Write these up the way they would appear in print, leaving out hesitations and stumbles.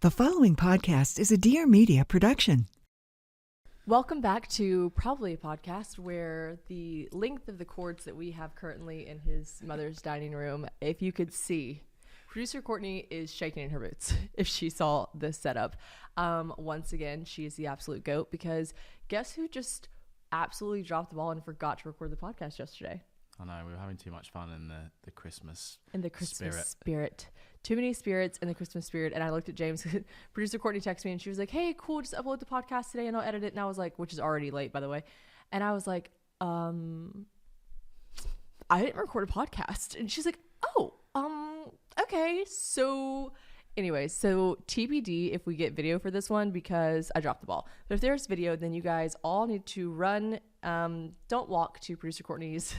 The following podcast is a Dear Media production. Welcome back to probably a podcast where the length of the cords that we have currently in his mother's dining room, if you could see, producer Courtney is shaking in her boots if she saw this setup. Once again, she is the absolute GOAT because guess who just absolutely dropped the ball and forgot to record the podcast yesterday? I know, we were having too much fun in the Christmas spirit. Too many spirits in the Christmas spirit. And I looked at James, producer Courtney texted me and she was like, hey, cool, just upload the podcast today and I'll edit it. And I was like, which is already late, by the way. And I was like, I didn't record a podcast. And she's like, okay. So anyways, so TBD if we get video for this one because I dropped the ball. But if there's video, then you guys all need to run, don't walk to producer Courtney's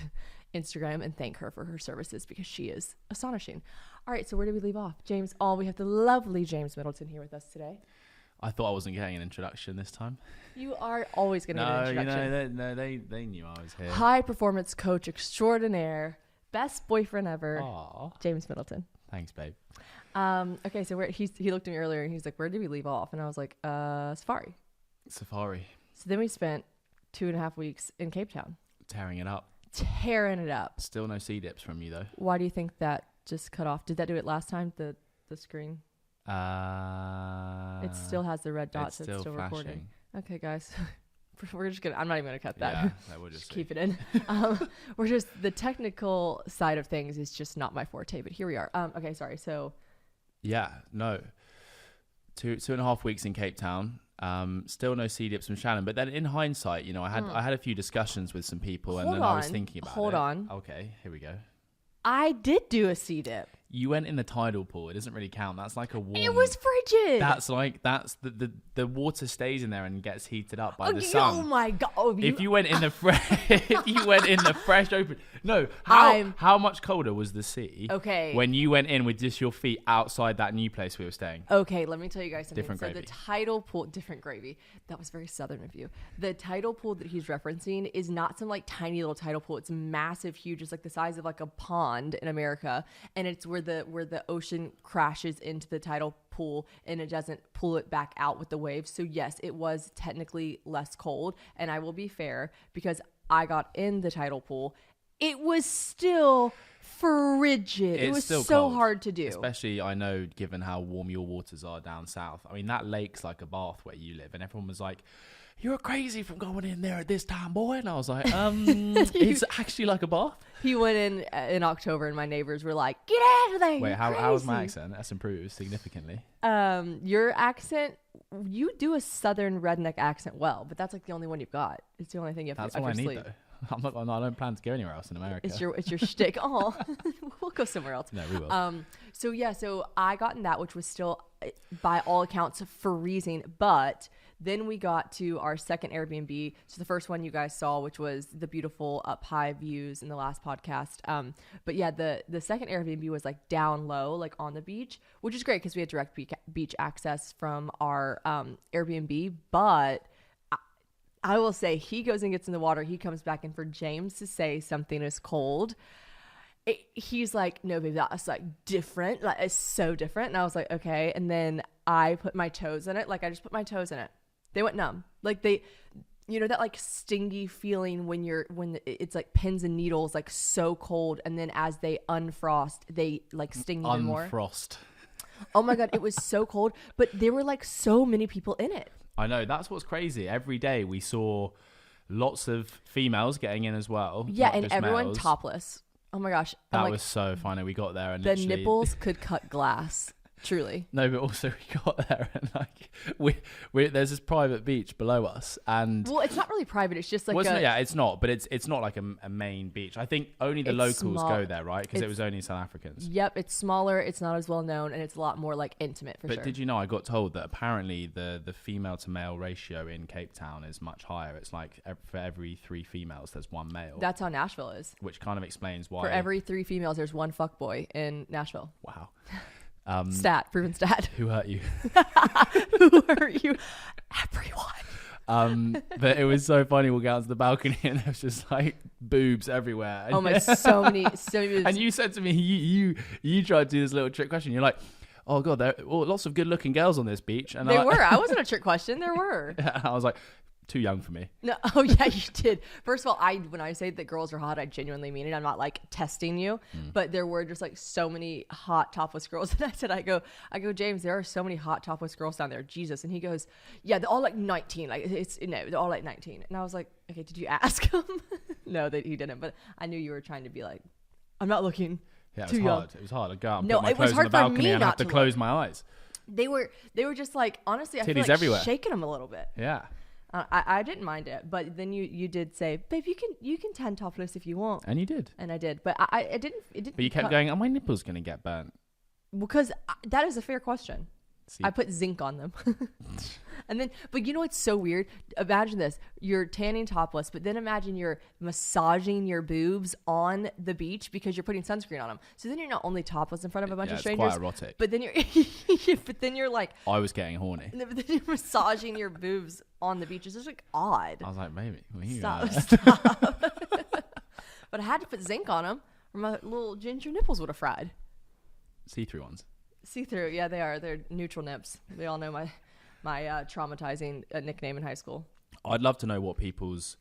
Instagram and thank her for her services because she is astonishing. All right, so where did we leave off? James, we have the lovely James Middleton here with us today. I thought I wasn't getting an introduction this time. You are always going to get an introduction. They knew I was here. High performance coach extraordinaire, best boyfriend ever, Aww. James Middleton. Thanks, babe. Okay, so he looked at me earlier and he's like, where did we leave off? And I was like, Safari. So then we spent 2.5 weeks in Cape Town. Tearing it up. Still no sea dips from you, though. Why do you think that just cut off? Did that do it last time, the screen? It still has the red dot, so it's still flashing. Recording. Okay, guys. I'm not even going to cut that. Yeah, we'll just keep it in. We're just, the technical side of things is just not my forte, but here we are. Okay, sorry. So. Yeah, no. 2.5 weeks in Cape Town. Still no sea dips from Shannon, but then in hindsight, I had a few discussions with some people, and then I was thinking about it. Hold on. Okay, here we go. I did do a sea dip. You went in the tidal pool. It doesn't really count. That's like a warm. It was frigid. That's the water stays in there and gets heated up by the sun. Oh my god! If you went in the fresh open. No, how much colder was the sea? Okay. When you went in with just your feet outside that new place we were staying. Okay, let me tell you guys something. Different gravy. The tidal pool, different gravy. That was very southern of you. The tidal pool that he's referencing is not some like tiny little tidal pool. It's massive, huge. It's like the size of like a pond in America, and it's where the ocean crashes into the tidal pool and it doesn't pull it back out with the waves. So yes, it was technically less cold, and I will be fair because I got in the tidal pool. It was still frigid. It was so cold, hard to do. Especially, I know, given how warm your waters are down south. I mean, that lake's like a bath where you live, and everyone was like, you're crazy from going in there at this time, boy. And I was like, it's actually like a bath. He went in October, and my neighbors were like, get out of there. Wait, how was my accent? That's improved significantly. Your accent, you do a southern redneck accent well, but that's like the only one you've got. It's the only thing you have. That's all I need, though. I don't plan to go anywhere else in America. It's your shtick. Oh, we'll go somewhere else. No, we will. So I got in that, which was still, by all accounts, freezing. But then we got to our second Airbnb. So the first one you guys saw, which was the beautiful up high views in the last podcast. But yeah, the second Airbnb was like down low, like on the beach, which is great because we had direct beach access from our Airbnb. But I will say, he goes and gets in the water. He comes back, and for James to say something is cold, he's like, no, babe, that's like different. Like, it's so different. And I was like, okay. And then I put my toes in it. Like, I just put my toes in it. They went numb. Like, that like stingy feeling when it's like pins and needles, like so cold. And then as they unfrost, they like sting even more. Unfrost. Oh my God. It was so cold, but there were like so many people in it. I know, that's what's crazy. Every day we saw lots of females getting in as well. Yeah, and everyone males. Topless. Oh my gosh. That was so funny. We got there and the nipples could cut glass. Truly. No, but also we got there and like there's this private beach below us, and it's not really private. It's just like it's not, but it's not like a main beach. I think only the locals go there, right? Because it was only South Africans. Yep, it's smaller. It's not as well known, and it's a lot more like intimate for sure. But did you know? I got told that apparently the female to male ratio in Cape Town is much higher. It's like for every 3 females, there's 1 male. That's how Nashville is. Which kind of explains why. For every 3 females, there's 1 fuckboy in Nashville. Wow. Proven stat. Who hurt you? Who hurt you? Everyone. But it was so funny. We'll get out to the balcony and there was just like boobs everywhere. Oh my, so many boobs. And you said to me, you tried to do this little trick question. You're like, oh God, there are lots of good looking girls on this beach. And They were. I wasn't a trick question. There were. I was like, too young for me. No, oh yeah, you did. First of all, when I say that girls are hot, I genuinely mean it. I'm not like testing you, but there were just like so many hot topless girls. And I go, James, there are so many hot topless girls down there. Jesus. And he goes, yeah, they're all like 19. Like they're all like 19. And I was like, okay, did you ask him? No, that he didn't. But I knew you were trying to be like, I'm not looking. Yeah, it too was young. hard. It was hard. I go out and No, put my it was clothes on the hard for balcony me and I have not to to close look. my eyes. They were just like, honestly, I feel Titties like everywhere. shaking them a little bit. Yeah. I didn't mind it, but then you did say, babe, you can tan topless if you want, And you did. and I did, but I didn't. It didn't. But you kept going, are my nipples going to get burnt? Because that is a fair question. See, I put zinc on them. And then, but you know what's so weird? Imagine this. You're tanning topless, but then imagine you're massaging your boobs on the beach because you're putting sunscreen on them. So then you're not only topless in front of a bunch of it's strangers, quite erotic. but then you're like, I was getting horny. but then you're massaging your boobs on the beach. It's just like odd. I was like, baby, what are you Stop. But I had to put zinc on them or my little ginger nipples would have fried. See-through ones. See-through, yeah, they are. They're neutral nips. They all know my traumatizing nickname in high school. I'd love to know what people's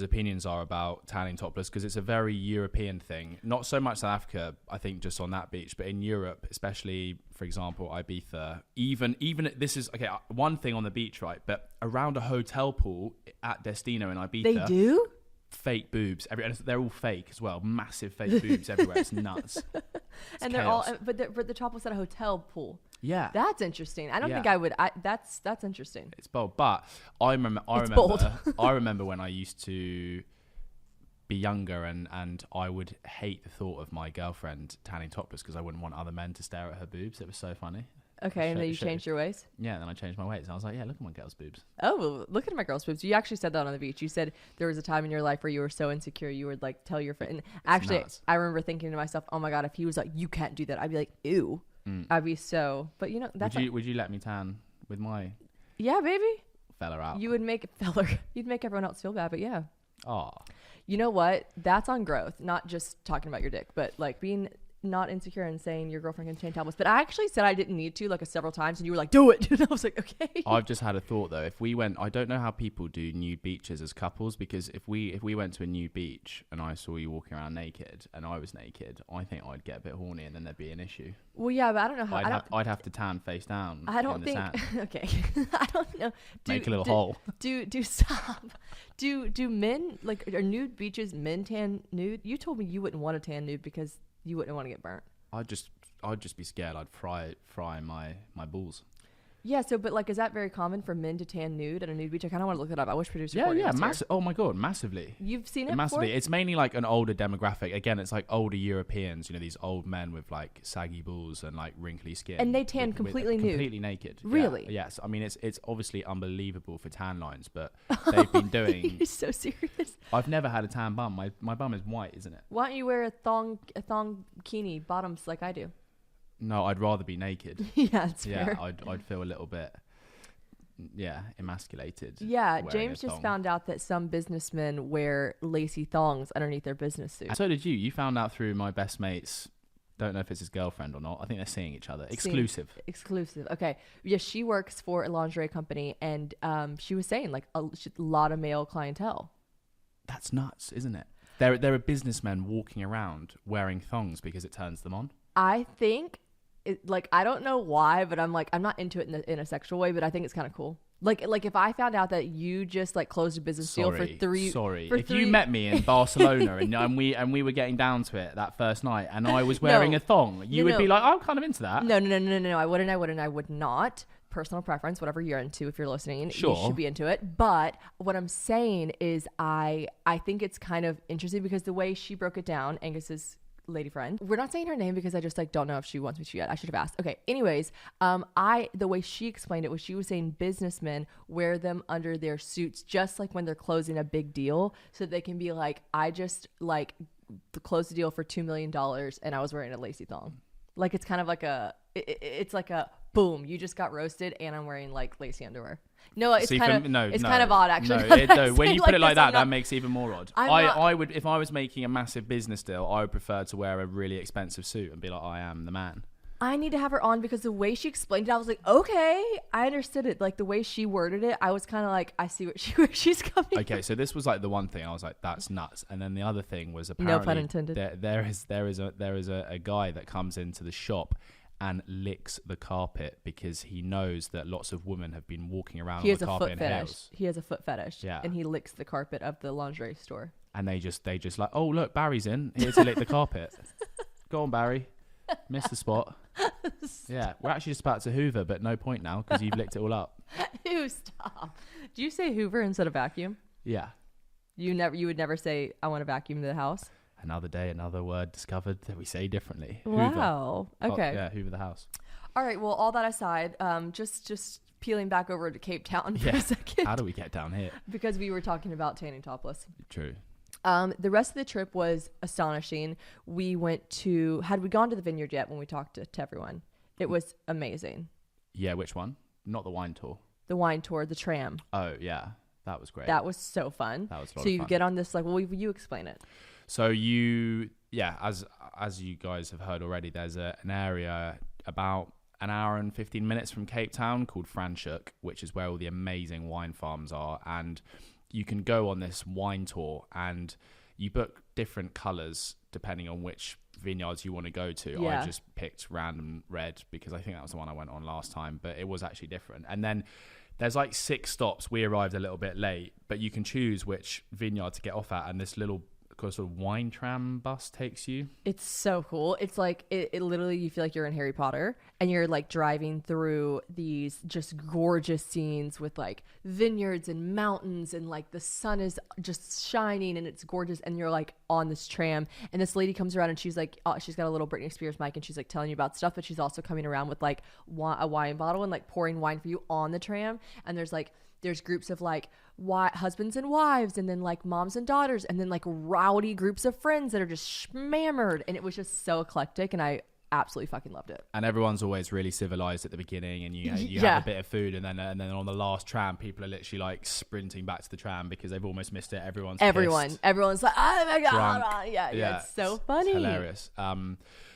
opinions are about tanning topless, because it's a very European thing. Not so much South Africa, I think, just on that beach, but in Europe, especially, for example, Ibiza. Even this is okay. One thing on the beach, right? But around a hotel pool at Destino in Ibiza, They do? fake boobs. And they're all fake as well. Massive fake boobs everywhere. It's nuts. And they're chaos. all, but the topless at a hotel pool. Yeah. That's interesting. I don't Yeah. think I would. That's interesting. It's bold, but I remember bold. I remember when I used to be younger and I would hate the thought of my girlfriend tanning topless because I wouldn't want other men to stare at her boobs. It was so funny. Okay, and then you changed your ways? Yeah, then I changed my ways. I was like, yeah, look at my girl's boobs. Oh, well, look at my girl's boobs. You actually said that on the beach. You said there was a time in your life where you were so insecure you would like tell your friend. And actually, nuts. I remember thinking to myself, oh my God, if he was like, you can't do that, I'd be like, ew. I'd be so, but you know, that's Would you let me tan with my yeah, baby. fella out? You would make you'd make everyone else feel bad, but yeah. Oh, You know what? That's on growth, not just talking about your dick, but like being not insecure and saying your girlfriend can change tablets. But I actually said I didn't need to like several times, and you were like, "Do it." And I was like, "Okay." I've just had a thought though. If we went, I don't know how people do nude beaches as couples, because if we went to a nude beach and I saw you walking around naked and I was naked, I think I'd get a bit horny and then there'd be an issue. Well, yeah, but I don't know how. I'd have to tan face down. I don't in the think. sand. Okay, I don't know. Make a little hole. Do stop. Do men like are nude beaches? Men tan nude? You told me you wouldn't want to tan nude because you wouldn't want to get burnt. I'd just be scared. I'd fry my balls. Yeah. So, but like, is that very common for men to tan nude at a nude beach? I kind of want to look it up. I wish producer. Yeah, Courtney yeah, was here. massive. Oh my god, massively. You've seen it Massively. before? It's mainly like an older demographic. Again, it's like older Europeans. You know, these old men with like saggy balls and like wrinkly skin. And they tan completely nude? completely naked. Yeah, Really? yes. I mean, it's obviously unbelievable for tan lines, but they've been doing. You're so serious. I've never had a tan bum. My bum is white, isn't it? Why don't you wear a thong bikini bottoms like I do? No, I'd rather be naked. Yeah, it's Yeah, fair. I'd feel a little bit. Yeah, emasculated. Yeah, wearing James a just thong. found out that some businessmen wear lacy thongs underneath their business suits. And so did you. You found out through my best mate's. Don't know if it's his girlfriend or not. I think they're seeing each other. Exclusive. Exclusive. Okay. Yeah, she works for a lingerie company, and she was saying like a lot of male clientele. That's nuts, isn't it? There are businessmen walking around wearing thongs because it turns them on. I think, I don't know why, but I'm not into it in a sexual way, but I think it's kind of cool. Like if I found out that you just like closed a business deal for three. If you met me in Barcelona and we were getting down to it that first night and I was wearing a thong, you would be like, I'm kind of into that. No. I would not. Personal preference, whatever you're into. If you're listening, Sure. You should be into it. But what I'm saying is, I think it's kind of interesting because the way she broke it down, Angus's lady friend. We're not saying her name because I just don't know if she wants me to yet. I should have asked. Okay. Anyways, the way she explained it was she was saying businessmen wear them under their suits just like when they're closing a big deal, so they can be like, I just closed the deal for $2 million and I was wearing a lacy thong. Like it's kind of like it's like a boom, you just got roasted and I'm wearing like lacy underwear. No, it's kind of odd actually. No, when you put it like that, that makes it even more odd. I would, if I was making a massive business deal, I would prefer to wear a really expensive suit and be like, I am the man. I need to have her on because the way she explained it, I was like, okay, I understood it. Like the way she worded it, I was kind of like, I see where she's coming. Okay, so this was like the one thing I was like, that's nuts. And then the other thing was apparently No pun intended. there is a guy that comes into the shop and licks the carpet because he knows that lots of women have been walking around on the carpet in heels. He has a foot fetish. Yeah. And he licks the carpet of the lingerie store. And they just like, oh look, Barry's in here to lick the carpet. Go on, Barry. Missed the spot. Yeah, we're actually just about to hoover, but no point now because you've licked it all up. Ew, stop. Do you say hoover instead of vacuum? Yeah. You would never say, I want to vacuum the house? Another day, another word discovered that we say differently. Wow. Hoover. Okay. Oh, yeah, hoover the house. All right. Well, all that aside, just peeling back over to Cape Town for a second. How do we get down here? Because we were talking about tanning topless. True. The rest of the trip was astonishing. We had we gone to the vineyard yet when we talked to everyone? It was amazing. Yeah, which one? Not the wine tour. The wine tour, the tram. Oh, yeah. That was great. That was so fun. That was a lot So of you fun. get on this, like, well, you explain it. So as you guys have heard already, there's an area about an hour and 15 minutes from Cape Town called Franschhoek, which is where all the amazing wine farms are. And you can go on this wine tour and you book different colours depending on which vineyards you want to go to. Yeah. I just picked random red because I think that was the one I went on last time, but it was actually different. And then there's like 6 stops. We arrived a little bit late, but you can choose which vineyard to get off at, and this little sort of wine tram bus takes you. It's so cool. It's like it literally, you feel like you're in Harry Potter and you're like driving through these just gorgeous scenes with like vineyards and mountains and like the sun is just shining and it's gorgeous, and you're like on this tram and this lady comes around and she's like, she's got a little Britney Spears mic and she's like telling you about stuff, but she's also coming around with like a wine bottle and like pouring wine for you on the tram. And there's groups of like husbands and wives, and then like moms and daughters, and then like rowdy groups of friends that are just schmammered. And it was just so eclectic, and I absolutely fucking loved it. And everyone's always really civilized at the beginning, and you Yeah. have a bit of food, and then on the last tram, people are literally like sprinting back to the tram because they've almost missed it. Everyone's pissed, Everyone's like, oh my god, drunk. yeah, it's so funny. It's hilarious.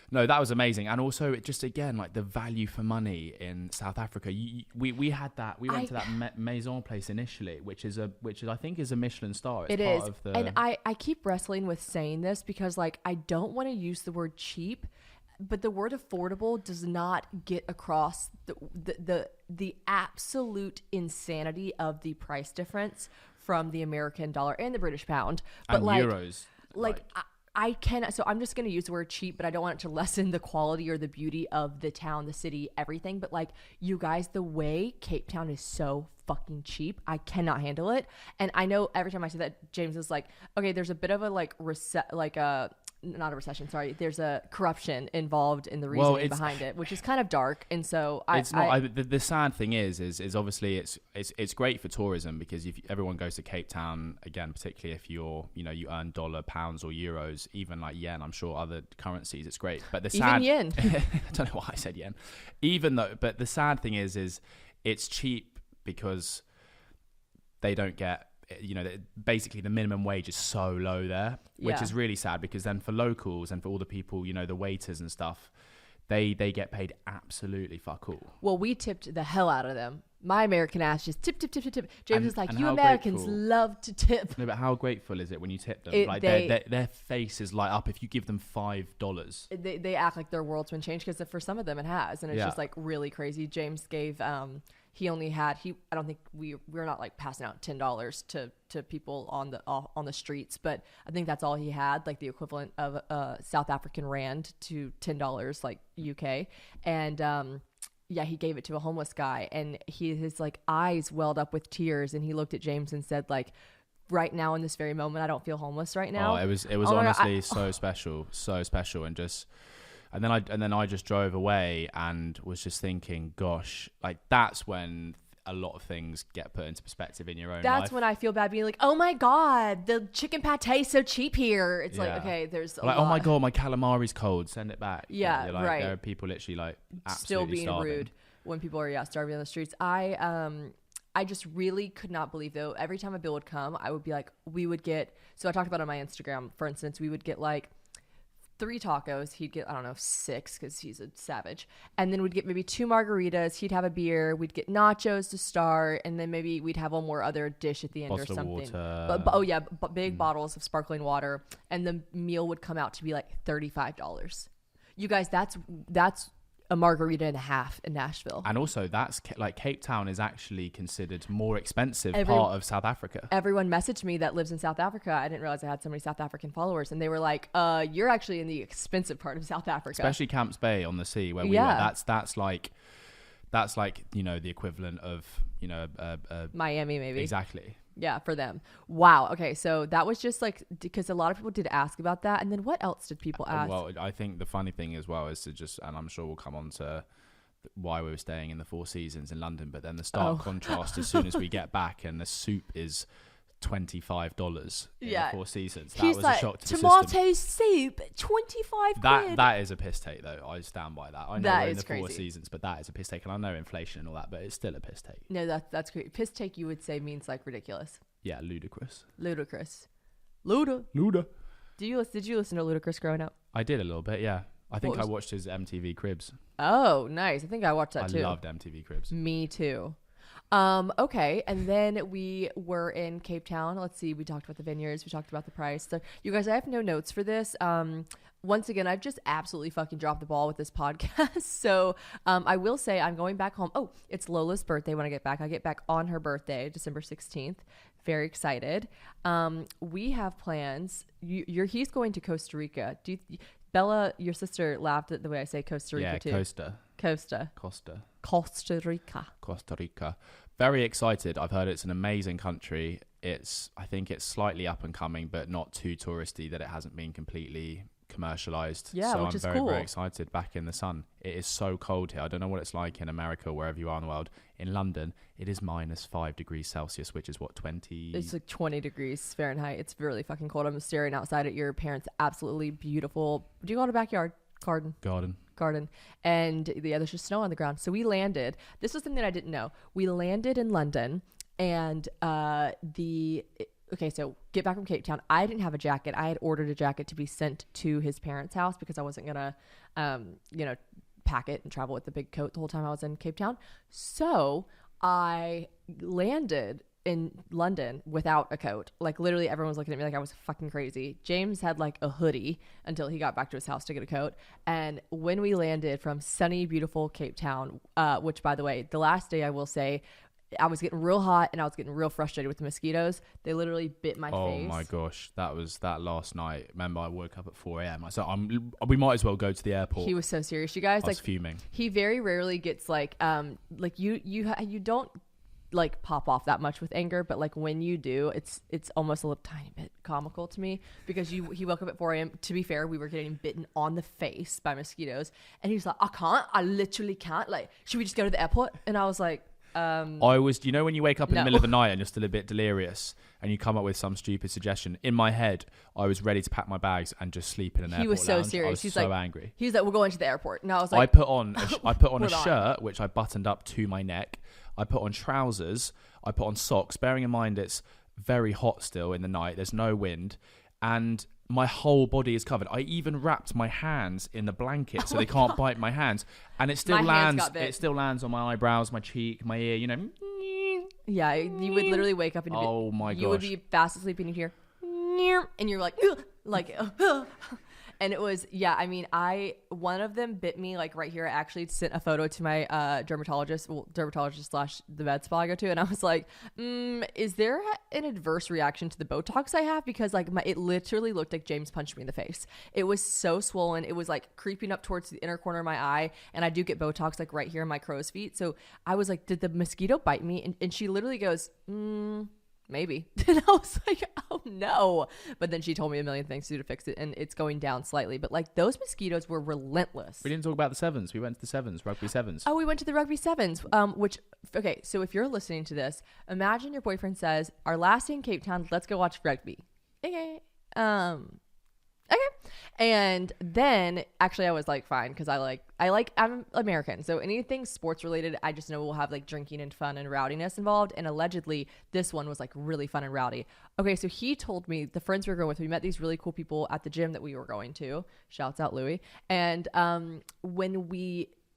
No, that was amazing. And also, it just, again, like the value for money in South Africa. We had that. We went to that Maison place initially, which I think is a Michelin star. It's It part is. Of the... And I keep wrestling with saying this because like I don't want to use the word cheap, but the word affordable does not get across the absolute insanity of the price difference from the American dollar and the British pound. But and like euros. like I cannot, so I'm just going to use the word cheap, but I don't want it to lessen the quality or the beauty of the town, the city, everything. But like, you guys, the way Cape Town is so fucking cheap, I cannot handle it. And I know every time I say that, James is like, okay, there's a bit of a not a recession, sorry. There's a corruption involved in the reasoning behind it, which is kind of dark. And so the sad thing is obviously it's great for tourism because if everyone goes to Cape Town, again, particularly if you earn dollar, pounds or euros, even like yen, I'm sure other currencies, it's great. But the sad, even yen. I don't know why I said yen. But the sad thing is it's cheap because they don't get, basically the minimum wage is so low there, which is really sad because then for locals and for all the people, the waiters and stuff, they get paid absolutely fuck all. Well, we tipped the hell out of them. My American ass just tip. James is like, you how Americans grateful. love to tip. No, but how grateful is it when you tip them? Their faces light up if you give them $5. They act like their world's been changed because for some of them it has, and it's just like really crazy. James gave I don't think we're not like passing out $10 to people on the streets, but I think that's all he had, like the equivalent of a South African rand to $10 like UK. And he gave it to a homeless guy, and his like eyes welled up with tears, and he looked at James and said like, right now in this very moment, I don't feel homeless right now. Oh, it was honestly so special, and then I just drove away and was just thinking, gosh, like that's when a lot of things get put into perspective in your own life. That's when I feel bad being like, oh my God, the chicken pate is so cheap here. It's like, okay, there's a lot. Oh my God, my calamari's cold, send it back. Yeah, like, right. There are people literally like absolutely still being starving. rude when people are starving on the streets. I just really could not believe, though, every time a bill would come, I would be like, so I talked about on my Instagram, for instance, we would get like 3 tacos. He'd get, I don't know, 6 because he's a savage. And then we'd get maybe 2 margaritas. He'd have a beer. We'd get nachos to start. And then maybe we'd have one more other dish at the end Bottle or something. Of But big bottles of sparkling water. And the meal would come out to be like $35. You guys, that's a margarita and a half in Nashville. And also, that's like Cape Town is actually considered more expensive part of South Africa. Everyone messaged me that lives in South Africa. I didn't realize I had so many South African followers, and they were like, "You're actually in the expensive part of South Africa, especially Camps Bay on the sea where we were. That's like the equivalent of Miami, maybe. Exactly. Yeah, for them. Wow. Okay, so that was just like, because a lot of people did ask about that. And then what else did people ask? Well, I think the funny thing as well is to just, and I'm sure we'll come on to why we were staying in the Four Seasons in London, but then the stark contrast as soon as we get back and the soup is $25 in the Four Seasons. That was a shock to the system. Tomato soup, 25 quid. That is a piss take, though. I stand by that. I know that we're in the crazy. Four Seasons, but that is a piss take. And I know inflation and all that, but it's still a piss take. No, that's great. Piss take, you would say, means like ridiculous. Yeah, ludicrous. Ludicrous. Luda. Did you listen to Ludacris growing up? I did a little bit, yeah. I think I watched his MTV Cribs. Oh, nice. I think I watched that too. I loved MTV Cribs. Me too. Okay, and then we were in Cape Town. Let's see, we talked about the vineyards, we talked about the price. So, you guys, I have no notes for this. Once again, I've just absolutely fucking dropped the ball with this podcast. So I will say I'm going back home. Oh, it's Lola's birthday when I get back. I get back on her birthday, December 16th. Very excited. We have plans. He's going to Costa Rica. Bella, your sister, laughed at the way I say Costa Rica too. Costa Rica. Very excited. I've heard it's an amazing country. I think it's slightly up and coming, but not too touristy that it hasn't been completely commercialized. Yeah, so which I'm is very, cool. very excited. Back in the sun. It is so cold here. I don't know what it's like in America, wherever you are in the world. In London, it is -5 degrees Celsius, which is what, 20? It's like 20 degrees Fahrenheit. It's really fucking cold. I'm staring outside at your parents' absolutely beautiful. Do you call it a backyard? Garden. And yeah, there's just snow on the ground. So we landed. This was something I didn't know. We landed in London, and okay, so get back from Cape Town. I didn't have a jacket. I had ordered a jacket to be sent to his parents' house because I wasn't gonna, pack it and travel with the big coat the whole time I was in Cape Town. So I landed in London without a coat. Like, literally everyone was looking at me like I was fucking crazy. James had like a hoodie until he got back to his house to get a coat. And when we landed from sunny, beautiful Cape Town, which, by the way, the last day, I will say, I was getting real hot and I was getting real frustrated with the mosquitoes. They literally bit my face. Oh my gosh, that was that last night. Remember, I woke up at 4 a.m. So we might as well go to the airport. He was so serious, you guys. I was fuming. He very rarely gets like you don't like pop off that much with anger, but like when you do, it's almost a little tiny bit comical to me because he woke up at 4 a.m. To be fair, we were getting bitten on the face by mosquitoes, and he was like, I literally can't. Like, should we just go to the airport? And I was like, I was, when you wake up in the middle of the night and you're still a bit delirious and you come up with some stupid suggestion, in my head, I was ready to pack my bags and just sleep in an airport He was so lounge. serious. I was He's so like, angry. He's like, we're going to the airport. And I was like, I put on a shirt, which I buttoned up to my neck. I put on trousers. I put on socks, bearing in mind it's very hot still in the night. There's no wind. And my whole body is covered. I even wrapped my hands in the blanket so they can't bite my hands. And it still lands. It still lands on my eyebrows, my cheek, my ear. Yeah, you would literally wake up and you would be fast asleep and you'd hear, and you're like, and it was, one of them bit me like right here. I actually sent a photo to my dermatologist / the med spa I go to, and I was like, is there an adverse reaction to the Botox I have? Because like it literally looked like James punched me in the face. It was so swollen. It was like creeping up towards the inner corner of my eye, and I do get Botox like right here in my crow's feet. So I was like, did the mosquito bite me? And she literally goes, maybe. And I was like, oh no. But then she told me a million things to do to fix it, and it's going down slightly. But like those mosquitoes were relentless. We didn't talk about the sevens. We went to the sevens, rugby sevens. Oh, we went to the rugby sevens. Okay, so if you're listening to this, imagine your boyfriend says, our last day in Cape Town, let's go watch rugby. Okay. And then actually I was like, fine, because I'm American, so anything sports related I just know will have like drinking and fun and rowdiness involved, and allegedly this one was like really fun and rowdy. Okay, so he told me the friends we were going with, we met these really cool people at the gym that we were going to, shouts out Louie, and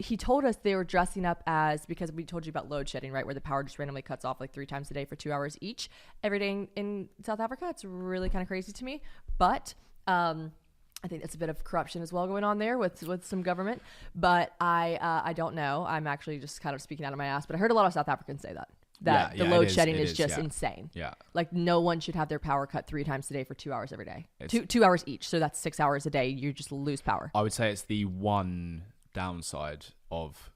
he told us they were dressing up as, because we told you about load shedding, right, where the power just randomly cuts off like 3 times a day for 2 hours each every day in South Africa. It's really kind of crazy to me, but I think that's a bit of corruption as well going on there with some government, but I don't know. I'm actually just kind of speaking out of my ass, but I heard a lot of South Africans say that the load shedding is just insane. Yeah. Like no one should have their power cut 3 times a day for 2 hours every day. 2 hours each. So that's 6 hours a day. You just lose power. I would say it's the one downside of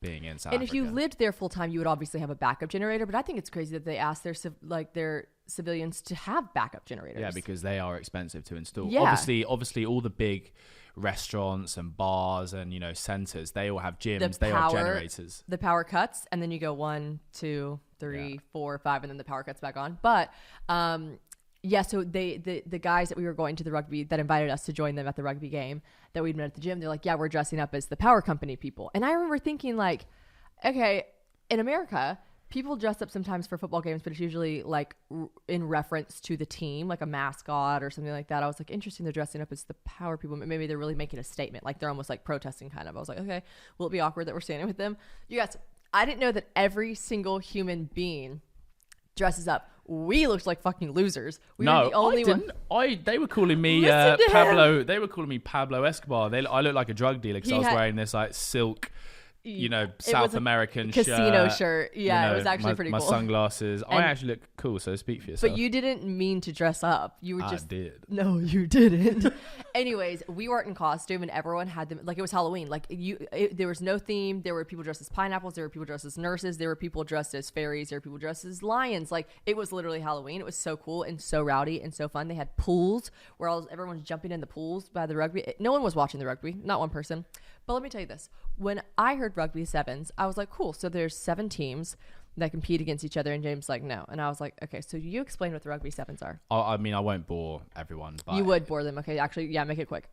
being in South Africa. And if you lived there full time, you would obviously have a backup generator, but I think it's crazy that they asked their civilians to have backup generators. Yeah, because they are expensive to install. Yeah. Obviously all the big restaurants and bars and centers, they all have gyms, they all have generators. The power cuts and then you go 1, 2, 3, 4, 5 and then the power cuts back on. But yeah, so the guys that we were going to the rugby, that invited us to join them at the rugby game that we'd met at the gym, they're like, yeah, we're dressing up as the power company people. And I remember thinking like, okay, in America, people dress up sometimes for football games, but it's usually like in reference to the team, like a mascot or something like that. I was like, interesting, they're dressing up as the power people. Maybe they're really making a statement. Like they're almost like protesting kind of. I was like, okay, will it be awkward that we're standing with them? You guys, I didn't know that every single human being dresses up. We looked like fucking losers. We were the only one. They were calling me Pablo. They were calling me Pablo Escobar. I looked like a drug dealer because I was wearing this like silk, South American casino shirt. Yeah, it was actually pretty cool. My sunglasses. I actually look cool, so speak for yourself. But you didn't mean to dress up. You were just. I did. No, you didn't. Anyways, we weren't in costume, and everyone had them. Like it was Halloween. Like there was no theme. There were people dressed as pineapples. There were people dressed as nurses. There were people dressed as fairies. There were people dressed as lions. Like it was literally Halloween. It was so cool and so rowdy and so fun. They had pools where everyone's jumping in the pools by the rugby. No one was watching the rugby. Not one person. But let me tell you this. When I heard rugby sevens, I was like, cool. So there's 7 teams that compete against each other. And James like, no. And I was like, okay, so you explain what the rugby sevens are. I mean, I won't bore everyone. But you would bore them. Okay, actually, yeah, make it quick.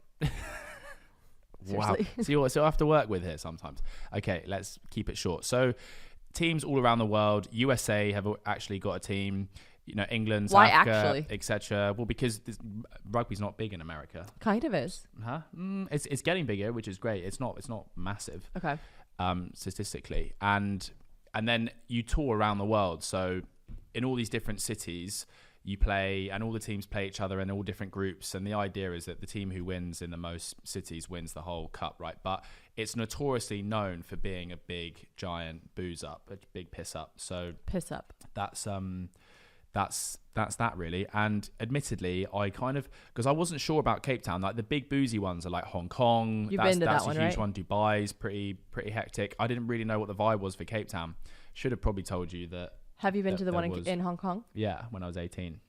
Wow. So I have to work with here sometimes. Okay, let's keep it short. So teams all around the world, USA have actually got a team. England, South Africa, etc. Well, because rugby's not big in America. Kind of is. Huh? It's getting bigger, which is great. It's not massive. Okay. Statistically, and then you tour around the world. So in all these different cities, you play, and all the teams play each other in all different groups. And the idea is that the team who wins in the most cities wins the whole cup, right? But it's notoriously known for being a big, giant booze up, a big piss up. So piss up. That's that really. And admittedly, I kind of, because I wasn't sure about Cape Town, like the big boozy ones are like Hong Kong. You've been to that's that one, a huge right? one. Dubai's pretty hectic. I didn't really know what the vibe was for Cape Town. Should have probably told you that. Have you been to the one in Hong Kong? Yeah, when I was 18.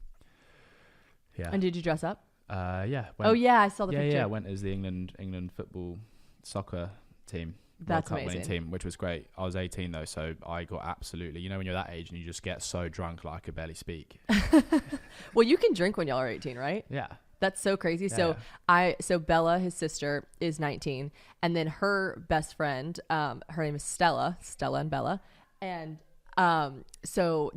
Yeah. And did you dress up? Yeah. I saw the picture. Yeah, I went as the England football soccer team. That's World Cup amazing. winning team, which was great. I was 18 though, so I got absolutely, when you're that age and you just get so drunk like I could barely speak. Well, you can drink when y'all are 18, right? Yeah. That's so crazy. Yeah. So Bella, his sister, is 19, and then her best friend, her name is Stella and Bella, and so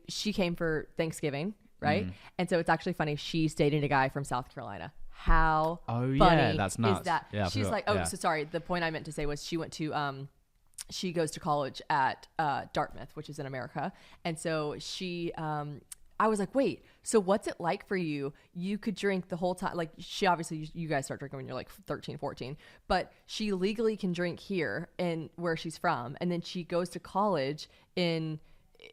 she came for Thanksgiving, right? Mm. And so it's actually funny. She's dating a guy from South Carolina. How funny that's nuts. is that? Yeah, she's like, so sorry. The point I meant to say was she went to, she goes to college at Dartmouth, which is in America. And so she, I was like, wait, so what's it like for you? You could drink the whole time. Like she obviously, you guys start drinking when you're like 13, 14, but she legally can drink here and where she's from. And then she goes to college in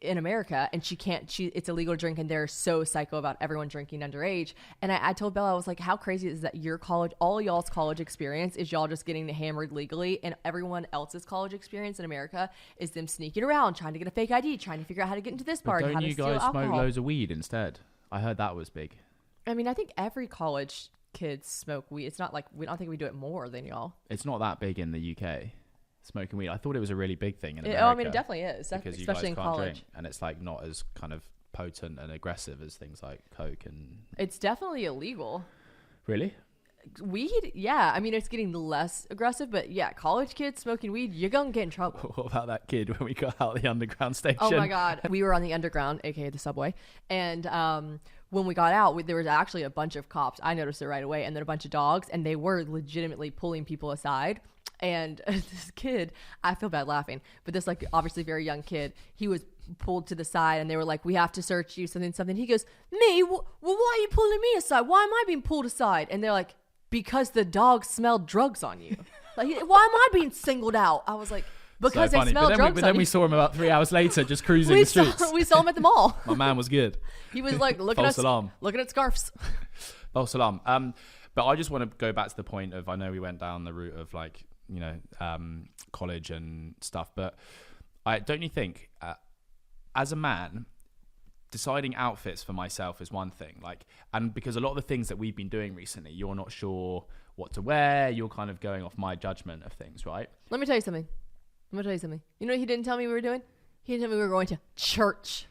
America and it's illegal to drink, and they're so psycho about everyone drinking underage. And I told Bella, I was like, how crazy is that your college, all y'all's college experience is y'all just getting hammered legally, and everyone else's college experience in America is them sneaking around, trying to get a fake ID, trying to figure out how to get into this bar, how to steal alcohol. Don't you guys smoke loads of weed instead? I heard that was big. I mean, I think every college kids smoke weed. It's not like, I don't think we do it more than y'all. It's not that big in the UK. Smoking weed. I thought it was a really big thing in America. I mean, it definitely is, because especially you guys in can't college. Drink, and it's like not as kind of potent and aggressive as things like Coke and. It's definitely illegal. Really? Weed, yeah. I mean, it's getting less aggressive, but yeah, college kids smoking weed, you're gonna get in trouble. What about that kid when we got out the underground station? Oh my God. We were on the underground, aka the subway. And when we got out, there was actually a bunch of cops. I noticed it right away. And then a bunch of dogs. And they were legitimately pulling people aside. And this kid, I feel bad laughing, but this like obviously very young kid, he was pulled to the side and they were like, we have to search you, something. He goes, me? Well, why are you pulling me aside? Why am I being pulled aside? And they're like, because the dog smelled drugs on you. Like, why am I being singled out? I was like, because so they smelled drugs but then on you. we saw him about 3 hours later just cruising the streets. We saw him at the mall. My man was good. He was like looking at scarves. False alarm. But I just want to go back to the point of, I know we went down the route of like, you know, college and stuff, but don't you think as a man, deciding outfits for myself is one thing, like, and because a lot of the things that we've been doing recently, you're not sure what to wear, you're kind of going off my judgment of things, right? Let me tell you something. You know what he didn't tell me we were doing? He didn't tell me we were going to church.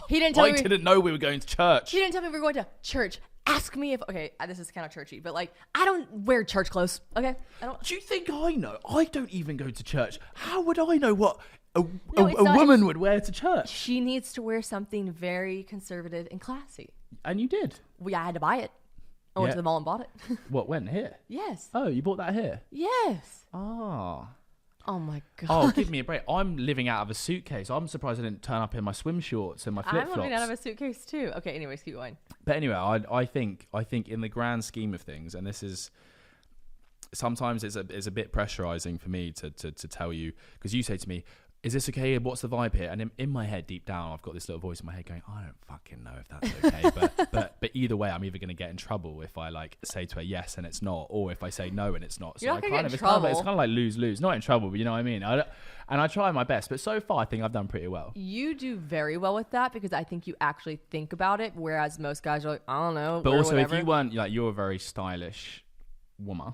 He didn't tell me. I didn't know we were going to church. He didn't tell me we were going to church. Ask me if, okay, this is kind of churchy, but like, I don't wear church clothes, okay? I don't. Do you think I know? I don't even go to church. How would I know what a not- woman would wear to church? She needs to wear something very conservative and classy. And you did? I had to buy it. I went Yeah. to the mall and bought it. What, when? Here? Yes. Oh, you bought that here? Yes. Oh. Oh my God. Oh, give me a break. I'm living out of a suitcase. I'm surprised I didn't turn up in my swim shorts and my flip-flops. I'm living out of a suitcase too. Okay, anyways, keep going. But anyway, I think in the grand scheme of things, and this is sometimes it's a bit pressurizing for me to tell you, because you say to me, is this okay? What's the vibe here? And in my head, deep down, I've got this little voice in my head going, I don't fucking know if that's okay. but either way, I'm either going to get in trouble if I like say to her yes and it's not, or if I say no and it's not. So You're not gonna get in it's trouble. kind of like lose. Not in trouble, but you know what I mean? And I try my best, but so far I think I've done pretty well. You do very well with that because I think you actually think about it, whereas most guys are like, I don't know. But also, whatever. if you weren't, like, you're a very stylish woman.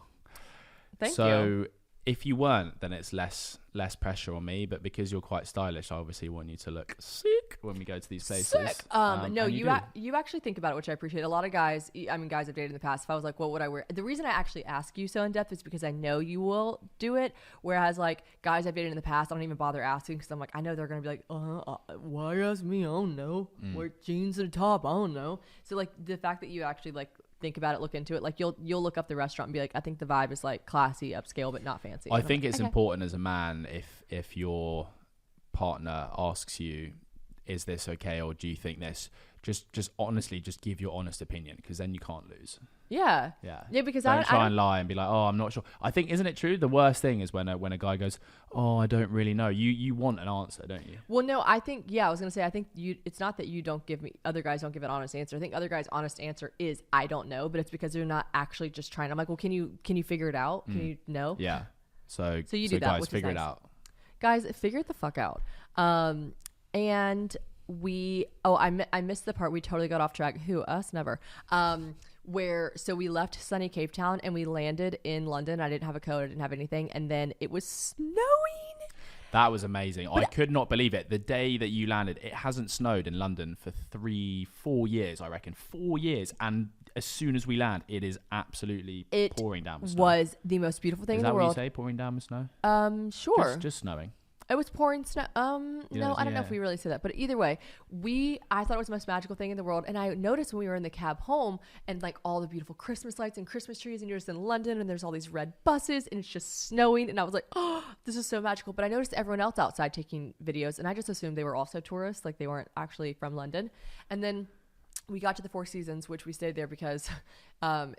Thank so you. if you weren't, then it's less pressure on me. But because you're quite stylish, I obviously want you to look sick when we go to these places. Sick. No, and you actually think about it, which I appreciate. A lot of guys, I mean, guys I've dated in the past, if I was like, what would I wear? The reason I actually ask you so in depth is because I know you will do it. Whereas like guys I've dated in the past, I don't even bother asking because I'm like, I know they're going to be like, why ask me? I don't know. Wear jeans and a top. I don't know. So like the fact that you actually like think about it, look into it, like you'll look up the restaurant and be like, I think the vibe is like classy, upscale, but not fancy. I think it's important as a man if your partner asks you, is this okay, or do you think this, just honestly just give your honest opinion, because then you can't lose. Yeah, because don't I try and lie and be like, oh, I'm not sure. I think, isn't it true, the worst thing is when a guy goes, oh, I don't really know. You want an answer, don't you? Well, no, I think, I was gonna say, I think it's not that you don't give me, other guys don't give an honest answer. I think other guys' honest answer is I don't know, but it's because they're not actually just trying. I'm like, well, can you figure it out? Can you know? Yeah. So you do that, guys, which is figure it nice. out. Guys, figure it the fuck out. And I missed the part. We totally got off track. Who? Us? Never. So we left sunny Cape Town and we landed in London. I didn't have a coat. I didn't have anything. And then it was snowing. That was amazing. I could not believe it. The day that you landed, it hasn't snowed in London for 4 years, I reckon. 4 years. And as soon as we land, it is absolutely pouring down with snow. It was the most beautiful thing in the world. Is that what you say, pouring down with snow? Sure. Just snowing. It was pouring snow. No, I don't know if we really say that, but either way, I thought it was the most magical thing in the world. And I noticed when we were in the cab home and like all the beautiful Christmas lights and Christmas trees, and you're just in London and there's all these red buses and it's just snowing. And I was like, oh, this is so magical. But I noticed everyone else outside taking videos and I just assumed they were also tourists. Like they weren't actually from London. And then we got to the Four Seasons, which we stayed there because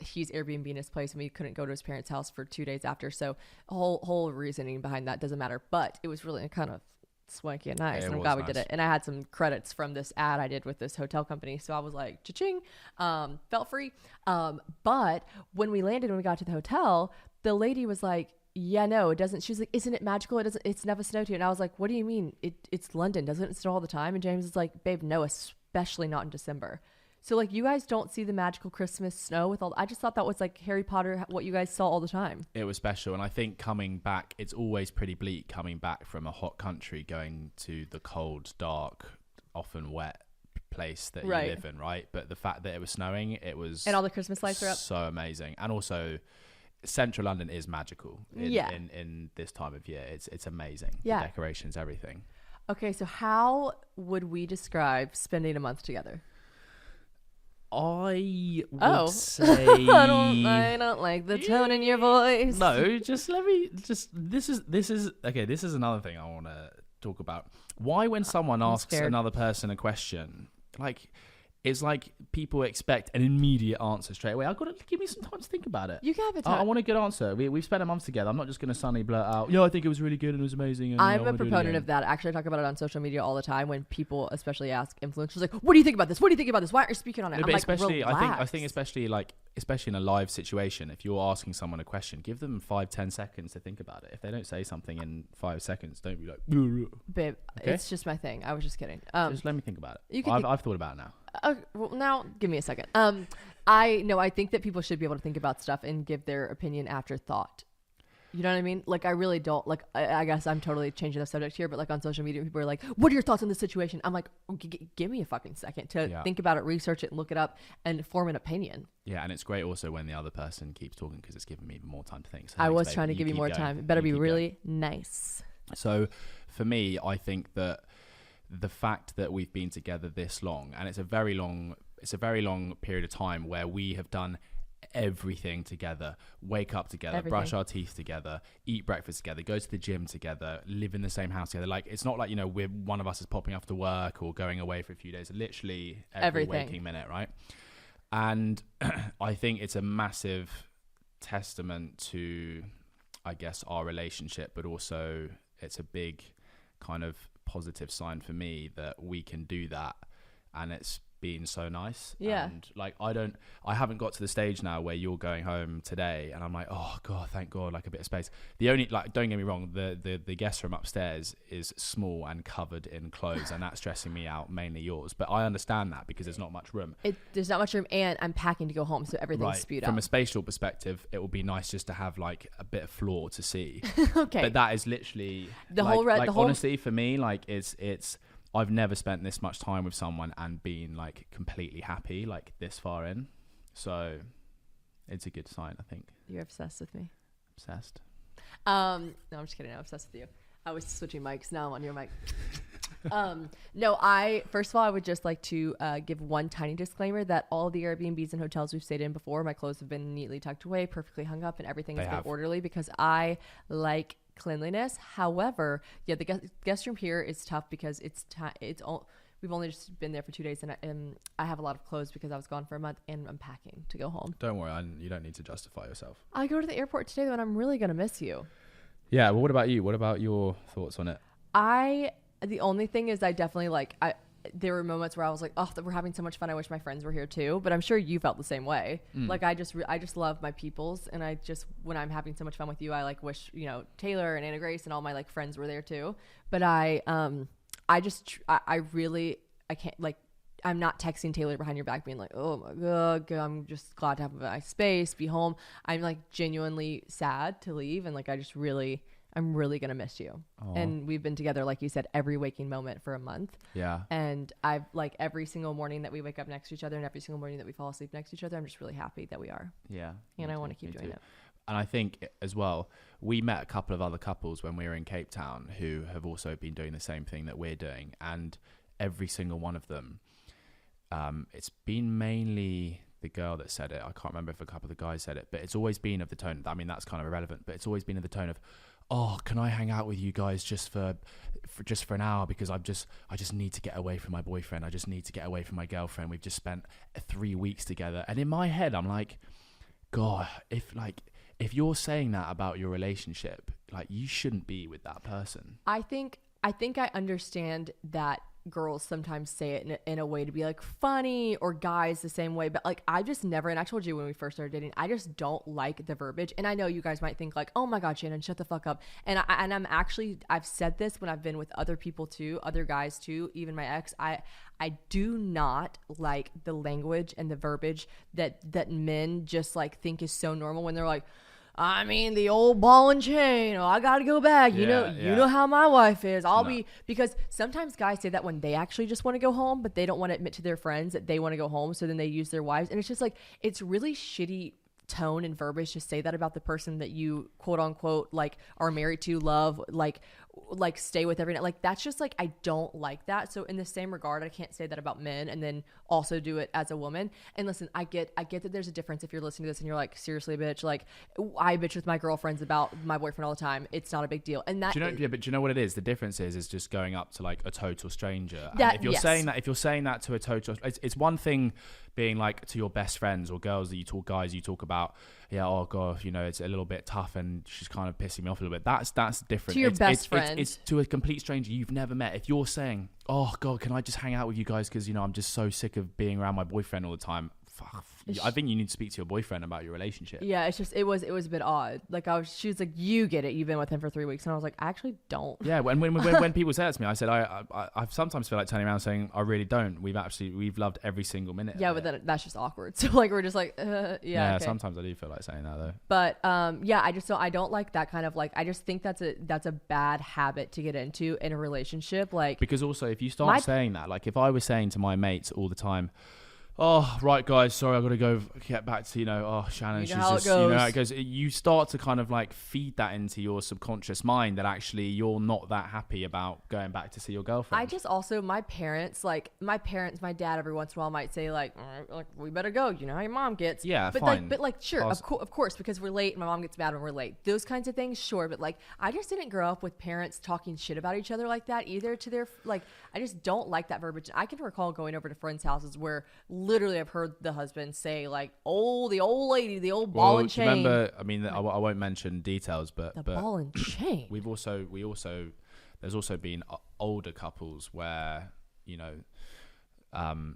he's Airbnb-ing his place and we couldn't go to his parents' house for 2 days after. So whole reasoning behind that doesn't matter. But it was really kind of swanky and nice. And I'm glad we did it. And I had some credits from this ad I did with this hotel company. So I was like, cha-ching, felt free. But when we landed, when we got to the hotel, the lady was like, yeah, no, it doesn't. She was like, isn't it magical? It's never snowed here. And I was like, what do you mean? It's London. Doesn't it snow all the time? And James is like, babe, no, especially not in December. So like you guys don't see the magical Christmas snow with all. I just thought that was like Harry Potter, what you guys saw all the time. It was special, and I think coming back, it's always pretty bleak coming back from a hot country going to the cold, dark, often wet place that Right. you live in, right? But the fact that it was snowing, it was And all the Christmas lights are up. so amazing. And also, central London is magical in this time of year. It's amazing. Yeah. The decorations, everything. Okay, so how would we describe spending a month together? I would Oh. say I don't like the tone in your voice. no. This is another thing I want to talk about. Why when someone asks scared. another person a question, like it's like people expect an immediate answer straight away. I've got to give me some time to think about it. You can have a I time. want a good answer. We've spent a month together. I'm not just going to suddenly blurt out, I think it was really good and it was amazing. And, I'm I a wanna do it proponent again." of that. Actually, I talk about it on social media all the time when people especially ask influencers like, what do you think about this? What do you think about this? Why aren't you speaking on it? No, I'm but like, especially, relax. I think especially in a live situation, if you're asking someone a question, give them 5-10 seconds to think about it. If they don't say something in 5 seconons, don't be like, Babe, Okay. it's just my thing. I was just kidding. just let me think about it. you can I've thought about it now. Well, now give me a second. I think that people should be able to think about stuff and give their opinion after thought. You know what I mean? Like, I really don't like. I guess I'm totally changing the subject here, but like on social media, people are like, "What are your thoughts on this situation?" I'm like, "Give me a fucking second to think about it, research it, look it up, and form an opinion." Yeah, and it's great also when the other person keeps talking because it's giving me even more time to think. So I thanks, was babe. trying to give you keep more going. time. It better You be keep really nice. going. So for me, I think that the fact that we've been together this long, and it's a very long period of time where we have done everything together, wake up together, brush our teeth together, eat breakfast together, go to the gym together, live in the same house together. Like, it's not like, we're one of us is popping off to work or going away for a few days. Literally every waking minute, right? And I think it's a massive testament to, I guess, our relationship, but also it's a big kind of positive sign for me that we can do that, and it's been so nice. Yeah. And like, I haven't got to the stage now where you're going home today and I'm like, oh God, thank God, like a bit of space. The only, like, don't get me wrong, the guest room upstairs is small and covered in clothes, and that's stressing me out, mainly yours. But I understand that because there's not much room. There's not much room, and I'm packing to go home, so everything's spewed out. From a spatial perspective, it would be nice just to have like a bit of floor to see. Okay. But that is literally The like, whole honestly, for me, like it's I've never spent this much time with someone and been like completely happy like this far in. So it's a good sign, I think. You're obsessed with me. Obsessed. No, I'm just kidding. I'm obsessed with you. I was switching mics. Now I'm on your mic. No, first of all, I would just like to give one tiny disclaimer that all the Airbnbs and hotels we've stayed in before, my clothes have been neatly tucked away, perfectly hung up, and everything has been orderly because I like cleanliness. However, yeah, the guest room here is tough because we've only just been there for 2 days, and I have a lot of clothes because I was gone for a month, and I'm packing to go home. Don't worry, you don't need to justify yourself. I go to the airport today though, and I'm really gonna miss you. Yeah, well, what about you? What about your thoughts on it? The only thing is, I definitely there were moments where I was like, oh, we're having so much fun. I wish my friends were here too. But I'm sure you felt the same way. Like, I just love my peoples. And when I'm having so much fun with you, I like wish, Taylor and Anna Grace and all my like friends were there too. But I can't, like, I'm not texting Taylor behind your back being like, oh my God, I'm just glad to have my space, be home. I'm like genuinely sad to leave. And like, I'm really going to miss you. Aww. And we've been together, like you said, every waking moment for a month. Yeah. And I've like every single morning that we wake up next to each other and every single morning that we fall asleep next to each other, I'm just really happy that we are. Yeah. And I want to keep doing it. And I think as well, we met a couple of other couples when we were in Cape Town who have also been doing the same thing that we're doing. And every single one of them, it's been mainly the girl that said it. I can't remember if a couple of the guys said it, but it's always been of the tone. I mean, that's kind of irrelevant, but it's always been of the tone of, oh, can I hang out with you guys just for an hour because I just need to get away from my boyfriend. I just need to get away from my girlfriend. We've just spent 3 weeks together. And in my head, I'm like, God, if you're saying that about your relationship, like, you shouldn't be with that person. I think I understand that girls sometimes say it in a way to be like funny, or guys the same way, but like, I just never, and I told you when we first started dating, I just don't like the verbiage. And I know you guys might think like, oh my God, Shannon, shut the fuck up. And I've said this when I've been with other people too, other guys too, even my ex. I do not like the language and the verbiage that men just like think is so normal when they're like, I mean, the old ball and chain. Oh, I got to go back. You know how my wife is. Because sometimes guys say that when they actually just want to go home, but they don't want to admit to their friends that they want to go home. So then they use their wives. And it's just like, it's really shitty tone and verbiage to say that about the person that you quote unquote like are married to, love, like stay with every night. Like that's just like, I don't like that. So in the same regard, I can't say that about men and then also do it as a woman. And listen, I get that there's a difference if you're listening to this and you're like, seriously, bitch, like I bitch with my girlfriends about my boyfriend all the time. It's not a big deal. And that, but do you know what it is? The difference is just going up to like a total stranger. And if you're saying that to a total, it's one thing being like to your best friends or girls that you talk about, yeah, oh god, you know, it's a little bit tough and she's kind of pissing me off a little bit. That's different. To your best friend. It's to a complete stranger you've never met. If you're saying, oh god, can I just hang out with you guys because, you know, I'm just so sick of being around my boyfriend all the time. I think you need to speak to your boyfriend about your relationship. Yeah, it's just it was a bit odd. Like she was like, you get it, you've been with him for 3 weeks, and I was like, I actually don't. Yeah, when people say that to me, I said I sometimes feel like turning around saying I really don't. We've loved every single minute. Yeah, but then that's just awkward. So like we're just like yeah. Okay. Sometimes I do feel like saying that though. But yeah, I don't like that kind of like. I just think that's a bad habit to get into in a relationship. Like because also if you start saying that, like if I was saying to my mates all the time, oh, right, guys, sorry, I've got to go get back to, Shannon. You know how it goes. It goes. You start to kind of like feed that into your subconscious mind that actually you're not that happy about going back to see your girlfriend. I just also, my dad every once in a while might say like we better go. You know how your mom gets. Yeah, but fine. Sure, of course, because we're late and my mom gets mad when we're late. Those kinds of things, sure. But like, I just didn't grow up with parents talking shit about each other like that either to their, like, I just don't like that verbiage. I can recall going over to friends' houses where literally I've heard the husband say like, "Oh, the old lady, the old ball and chain." Remember, I mean, I won't mention details, but the ball and chain. There's also been older couples where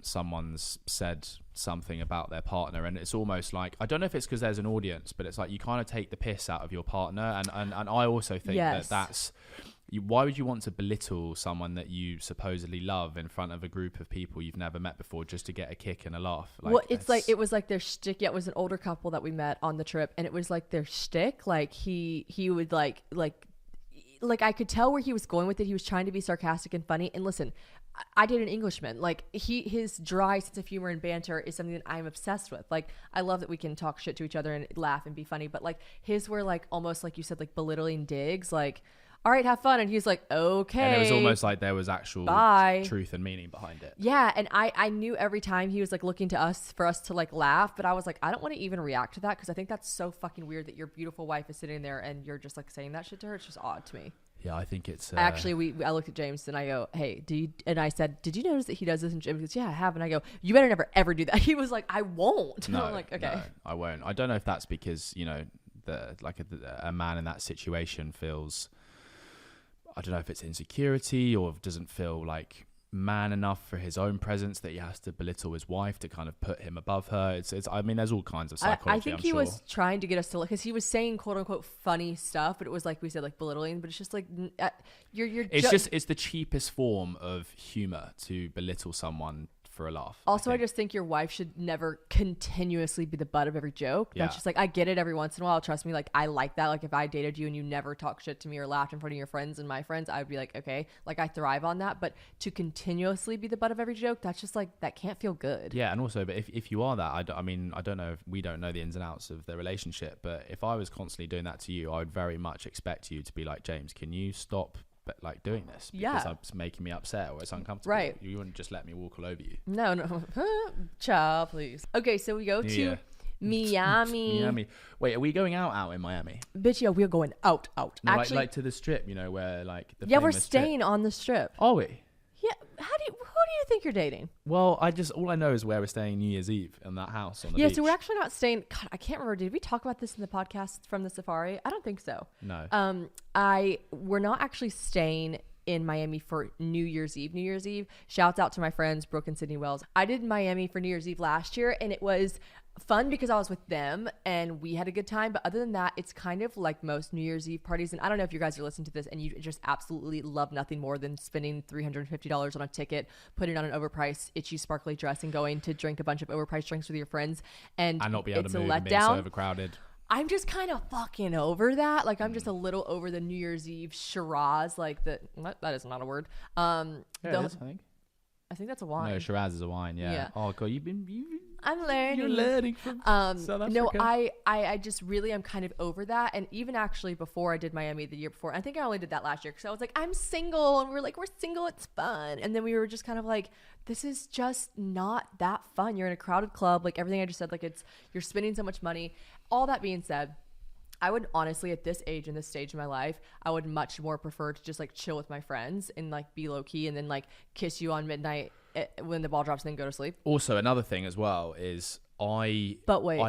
someone's said something about their partner, and it's almost like, I don't know if it's because there's an audience, but it's like you kind of take the piss out of your partner, and I also think that's. Why would you want to belittle someone that you supposedly love in front of a group of people you've never met before just to get a kick and a laugh? Like, well, it was like their shtick. Yeah, it was an older couple that we met on the trip, and it was like their shtick. Like he would like I could tell where he was going with it. He was trying to be sarcastic and funny. And listen, I date an Englishman. Like his dry sense of humor and banter is something that I'm obsessed with. Like I love that we can talk shit to each other and laugh and be funny. But like his were like almost like you said, like belittling digs, like, all right, have fun. And he's like, okay. And it was almost like there was actual truth and meaning behind it. Yeah. And I knew every time he was like looking to us for us to like laugh, but I was like, I don't want to even react to that because I think that's so fucking weird that your beautiful wife is sitting there and you're just like saying that shit to her. It's just odd to me. Yeah, I think it's... Actually, I looked at James and I go, hey, and I said, did you notice that he does this? And James goes, yeah, I have. And I go, you better never ever do that. He was like, I won't. No, I'm like, okay. No, I won't. I don't know if that's because, a man in that situation feels... I don't know if it's insecurity or doesn't feel like man enough for his own presence that he has to belittle his wife to kind of put him above her. I mean, there's all kinds of psychology. I think he was trying to get us to look, because he was saying quote unquote funny stuff, but it was like we said, like belittling. But it's just like it's the cheapest form of humor to belittle someone for a laugh. Also, I just think your wife should never continuously be the butt of every joke. Yeah. That's just like, I get it every once in a while. Trust me, like I like that. Like if I dated you and you never talk shit to me or laughed in front of your friends and my friends, I would be like, okay, like I thrive on that. But to continuously be the butt of every joke, that's just like, that can't feel good. Yeah, and also, but if you are that, I don't know if we don't know the ins and outs of the relationship, but if I was constantly doing that to you, I would very much expect you to be like, James, can you stop like doing this because it's making me upset or it's uncomfortable. Right. You wouldn't just let me walk all over you. No. Child, please. Okay, so we go to Miami. Wait, are we going out in Miami? Bitch, yeah, we're going out. No, actually, like to the strip, where like the we're staying on the strip. Are we? Yeah. Who do you think you're dating? Well, all I know is where we're staying New Year's Eve in that house on the beach. Yeah, so we're actually not staying. God, I can't remember. Did we talk about this in the podcast from the safari? I don't think so. No. We're not actually staying in Miami for New Year's Eve. Shouts out to my friends Brooke and Sydney Wells. I did Miami for New Year's Eve last year, and it was fun because I was with them and we had a good time. But other than that, it's kind of like most New Year's Eve parties. And I don't know if you guys are listening to this and you just absolutely love nothing more than spending $350 on a ticket, putting on an overpriced, itchy, sparkly dress and going to drink a bunch of overpriced drinks with your friends. And not be able it's to move a and being so letdown. overcrowded. I'm just kind of fucking over that. Like, I'm just a little over the New Year's Eve Shiraz. Like, what? That is not a word. Yeah, it is, I think that's a wine. No, Shiraz is a wine. Yeah. Oh god, I'm learning. You're learning from South Africa. No, I just really am kind of over that. And even actually before I did Miami the year before, I think I only did that last year because I was like, I'm single, and we were like, we're single, it's fun. And then we were just kind of like, this is just not that fun. You're in a crowded club, like everything I just said, like you're spending so much money. All that being said, I would honestly, at this age and this stage of my life, I would much more prefer to just like chill with my friends and like be low key and then like kiss you on midnight when the ball drops and then go to sleep. Also, another thing as well is I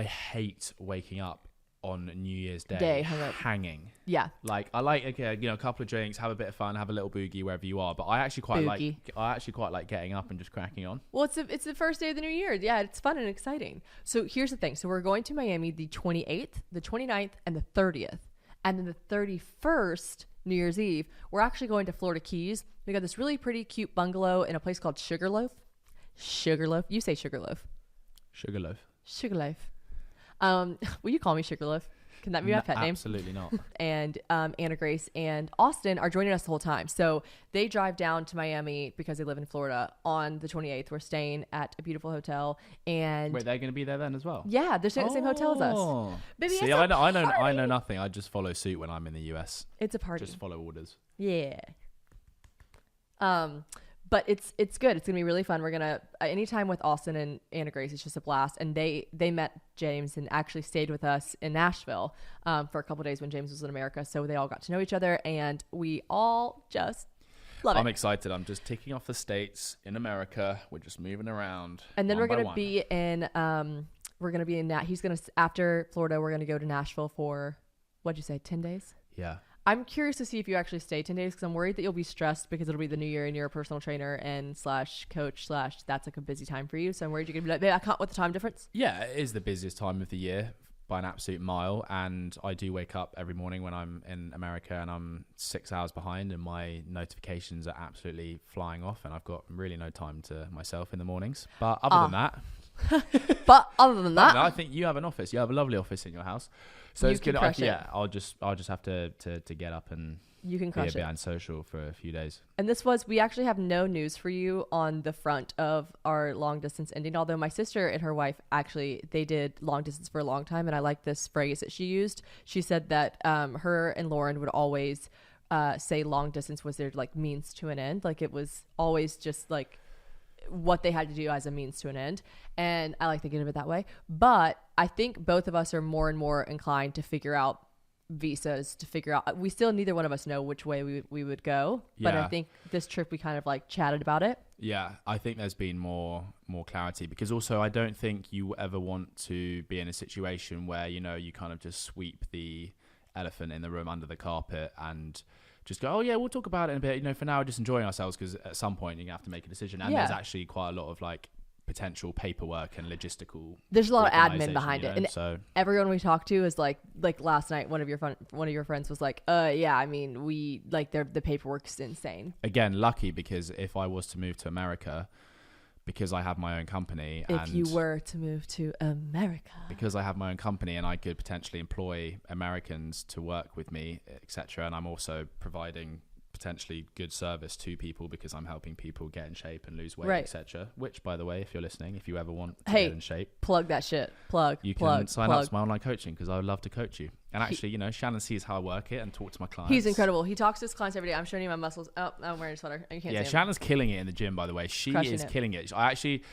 hate waking up on New Year's Day hanging. Yeah. Like I like, okay, a couple of drinks, have a bit of fun, have a little boogie wherever you are. But I actually quite like getting up and just cracking on. Well, it's the first day of the new year. Yeah, it's fun and exciting. So here's the thing. So we're going to Miami the 28th, the 29th, and the 30th. And then the 31st, New Year's Eve, we're actually going to Florida Keys. We got this really pretty cute bungalow in a place called Sugarloaf. Sugarloaf. You say Sugarloaf. Sugarloaf. Sugarloaf. Will you call me Sugarloaf? Can that be my pet name? Absolutely not. And Anna Grace and Austin are joining us the whole time. So they drive down to Miami because they live in Florida on the 28th. We're staying at a beautiful hotel. And wait, they're going to be there then as well? Yeah, they're staying at the same hotel as us. Baby, see, I know nothing. I just follow suit when I'm in the US. It's a party. Just follow orders. Yeah. But it's good. It's gonna be really fun. We're gonna anytime with Austin and Anna Grace, it's just a blast. And they met James and actually stayed with us in Nashville for a couple of days when James was in America. So they all got to know each other, and we all just love it. I'm excited. I'm just ticking off the states in America. We're just moving around. And then we're gonna be in he's gonna after Florida. We're gonna go to Nashville for what'd you say, 10 days? Yeah. I'm curious to see if you actually stay 10 days because I'm worried that you'll be stressed because it'll be the new year and you're a personal trainer and / coach / that's like a busy time for you. So I'm worried you're going to be like, babe, I can't with the time difference. Yeah, it is the busiest time of the year by an absolute mile. And I do wake up every morning when I'm in America and I'm 6 hours behind and my notifications are absolutely flying off and I've got really no time to myself in the mornings. But other than that, I think you have an office. You have a lovely office in your house. So it's good. I'll just have to get up and you can crush be behind social for a few days. And we actually have no news for you on the front of our long distance ending. Although my sister and her wife they did long distance for a long time, and I like this phrase that she used. She said that her and Lauren would always say long distance was their like means to an end. Like it was always just like what they had to do as a means to an end. And I like thinking of it that way. But I think both of us are more and more inclined to figure out visas, we still neither one of us know which way we would go. But I think this trip we kind of like chatted about it. Yeah, I think there's been more clarity because also I don't think you ever want to be in a situation where, you kind of just sweep the elephant in the room under the carpet and just go, oh yeah, we'll talk about it in a bit. For now, we're just enjoying ourselves because at some point you're gonna have to make a decision. And there's actually quite a lot of like potential paperwork and logistical. There's a lot of admin behind it, and so everyone we talk to is like last night. One of your friends was like, yeah, I mean, we like the paperwork's insane. Again, lucky because if I was to move to America. Because I have my own company. If you were to move to America. Because I have my own company and I could potentially employ Americans to work with me, etc. And I'm also providing potentially good service to people because I'm helping people get in shape and lose weight, etc. Which, by the way, if you're listening, if you ever want to get in shape. Plug that shit. You can sign up to my online coaching because I would love to coach you. And actually, Shannon sees how I work it and talk to my clients. He's incredible. He talks to his clients every day. I'm showing you my muscles. Oh, I'm wearing a sweater. You can't see him. Shannon's killing it in the gym, by the way. She is killing it. I actually...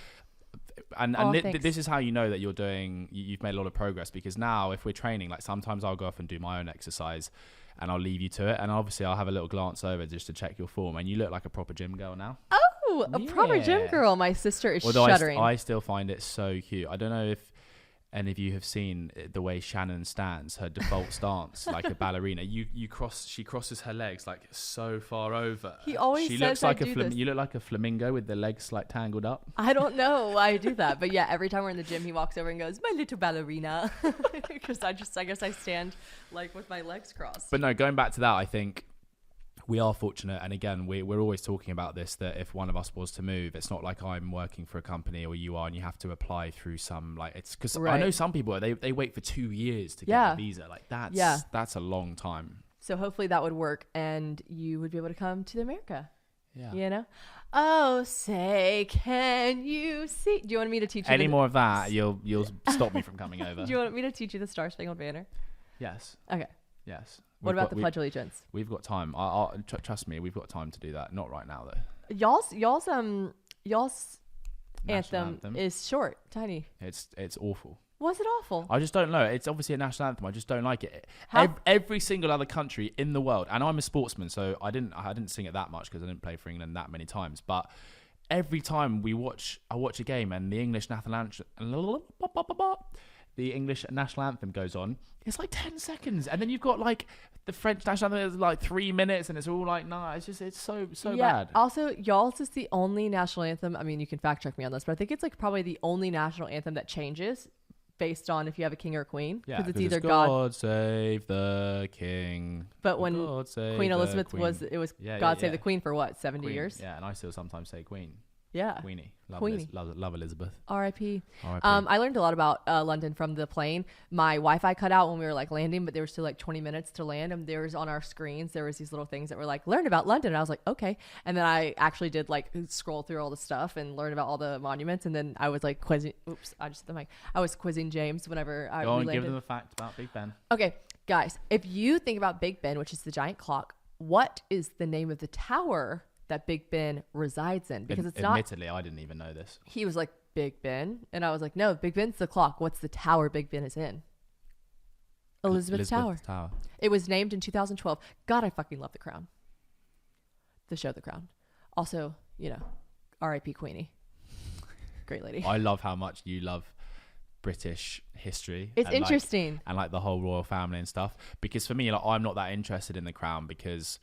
this is how you know that you've made a lot of progress because now if we're training, like sometimes I'll go off and do my own exercise and I'll leave you to it. And obviously I'll have a little glance over just to check your form. And you look like a proper gym girl now. Oh, a proper gym girl. My sister is shuddering. I still find it so cute. I don't know if any of you have seen the way Shannon stands, her default stance, like a ballerina. She crosses her legs like so far over. He always says you look like a flamingo with the legs like tangled up. I don't know why I do that, but yeah, every time we're in the gym, he walks over and goes, "My little ballerina," because I guess I stand like with my legs crossed. But no, going back to that, I think we are fortunate, and again, we're always talking about this, that if one of us was to move, it's not like I'm working for a company or you are, and you have to apply through some, like, it's because I know some people, they wait for 2 years to get a visa. Like, that's a long time. So hopefully that would work, and you would be able to come to America. Yeah. You know? Oh, say, can you see? Do you want me to teach you any more of that? You'll stop me from coming over. Do you want me to teach you the Star Spangled Banner? Yes. Okay. Yes. What about the Pledge of Allegiance? We've got time. Trust me, we've got time to do that. Not right now though. Y'all's anthem is short, tiny. It's awful. Was it awful? I just don't know. It's obviously a national anthem. I just don't like it. Every single other country in the world, and I'm a sportsman, so I didn't sing it that much because I didn't play for England that many times. But every time I watch a game and the English national anthem goes on, it's like 10 seconds, and then you've got like the French national anthem is like 3 minutes, and it's all like, it's so bad. Also, y'all's is the only national anthem. I mean, you can fact check me on this, but I think it's like probably the only national anthem that changes based on if you have a king or a queen. Yeah, because it's either God save the king. But when Queen Elizabeth was God save the Queen for what, 70 Queen. years? Yeah, and I still sometimes say Queen. Yeah. Queenie. Queenie. Love Elizabeth. R.I.P. I learned a lot about London from the plane. My Wi-Fi cut out when we were like landing, but there was still like 20 minutes to land. And there was on our screens, there was these little things that were like, learn about London. And I was like, okay. And then I actually did like scroll through all the stuff and learn about all the monuments. And then I was like quizzing. Oops, I just hit the mic. I was quizzing James whenever I landed. Give them a fact about Big Ben. Okay, guys, if you think about Big Ben, which is the giant clock, what is the name of the tower that Big Ben resides in? Because it's not. Admittedly, I didn't even know this. He was like, Big Ben, and I was like, no, Big Ben's the clock. What's the tower Big Ben is in? Elizabeth Tower. It was named in 2012. God, I fucking love The Crown. The show The Crown. Also, R.I.P. Queenie. Great lady. I love how much you love British history. It's interesting. And like the whole royal family and stuff. Because for me, like, I'm not that interested in The Crown because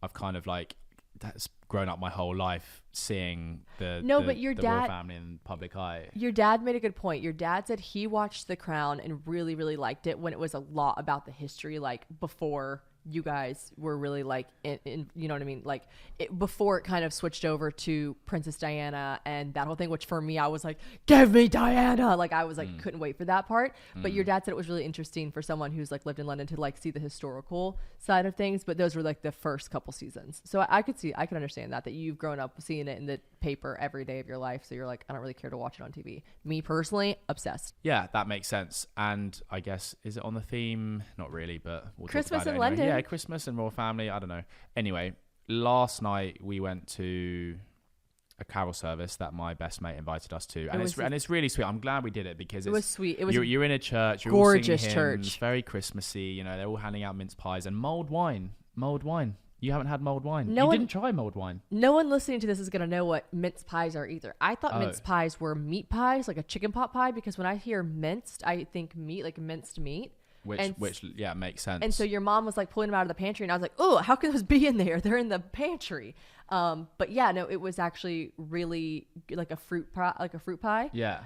I've kind of like that's grown up my whole life seeing the royal family in public eye. Your dad made a good point. Your dad said he watched The Crown and really, really liked it when it was a lot about the history, like before you guys were really like in you know what I mean, like before it kind of switched over to Princess Diana and that whole thing, which for me I was like, give me Diana, like I was like couldn't wait for that part. But your dad said it was really interesting for someone who's like lived in London to like see the historical side of things, but those were like the first couple seasons. So I could understand that you've grown up seeing it in the paper every day of your life, so you're like, I don't really care to watch it on TV. Me personally, obsessed. Yeah, that makes sense. And I guess, is it on the theme? Not really, but we'll Christmas talk about in London. Yeah, Christmas and royal family. I don't know. Anyway, last night we went to a carol service that my best mate invited us to, and it's really sweet. I'm glad we did it because it was sweet. It was you're in a church, you're gorgeous all singing hymns, church, very Christmassy. They're all handing out mince pies and mulled wine. You haven't had mulled wine. You didn't try mulled wine. No one listening to this is going to know what mince pies are either. I thought mince pies were meat pies, like a chicken pot pie, because when I hear minced, I think meat, like minced meat. Which makes sense. And so your mom was like pulling them out of the pantry, and I was like, oh, how can those be in there? They're in the pantry. But yeah, no, it was actually really like a fruit pie. Yeah.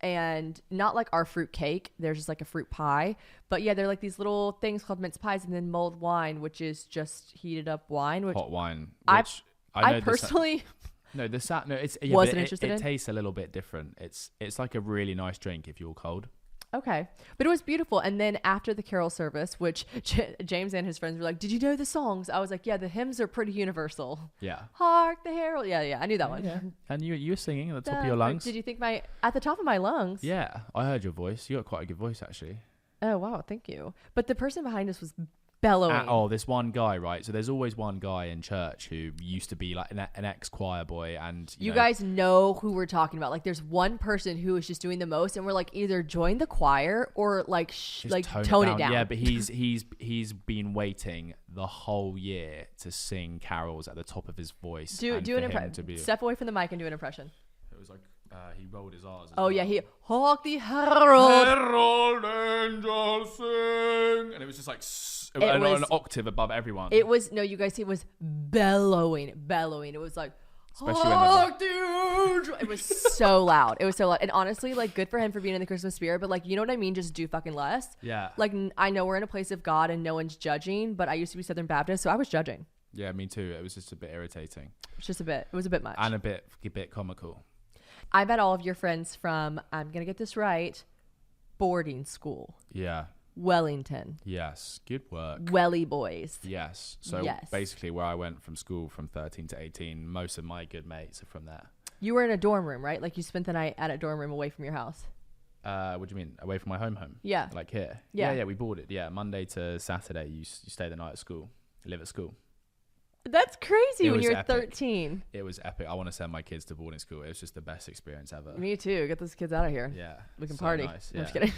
And not like our fruit cake. There's just like a fruit pie. But yeah, they're like these little things called mince pies, and then mulled wine, which is just heated up wine. Hot wine. Which I personally. Wasn't interested in. It tastes a little bit different. It's like a really nice drink if you're cold. Okay. But it was beautiful. And then after the carol service, which James and his friends were like, did you know the songs? I was like, yeah, the hymns are pretty universal. Yeah. Hark the herald. Yeah. I knew that one. Yeah. And you were singing at the top of your lungs. Did you think at the top of my lungs? Yeah. I heard your voice. You got quite a good voice, actually. Oh, wow. Thank you. But the person behind us was bellowing. This one guy, right? So there's always one guy in church who used to be like an ex-choir boy, and you guys know who we're talking about. Like, there's one person who is just doing the most, and we're like, either join the choir or like tone it down. Yeah, but he's been waiting the whole year to sing carols at the top of his voice. Do an impression. Step away from the mic and do an impression. It was like he rolled his R's. He hark the herald angels sing, and it was just like an octave above everyone. It was you guys. It was bellowing. It was like, hark the angels. It was so loud. And honestly, like, good for him for being in the Christmas spirit. But like, you know what I mean? Just do fucking less. Yeah. Like, I know we're in a place of God and no one's judging, but I used to be Southern Baptist, so I was judging. Yeah, me too. It was just a bit irritating. It's just a bit. It was a bit much. And a bit comical. I bet all of your friends from, I'm going to get this right, boarding school. Yeah. Wellington. Yes. Good work. Welly boys. Yes. So basically where I went from school from 13 to 18, most of my good mates are from there. You were in a dorm room, right? Like you spent the night at a dorm room away from your house. What do you mean? Away from my home? Yeah. Like here? Yeah. Yeah, we boarded. Yeah, Monday to Saturday, you stay the night at school. You live at school. That's crazy when you're epic. 13. It was epic. I want to send my kids to boarding school. It was just the best experience ever. Me too. Get those kids out of here. Yeah. We can so party. Nice. No, Yeah. I'm just kidding.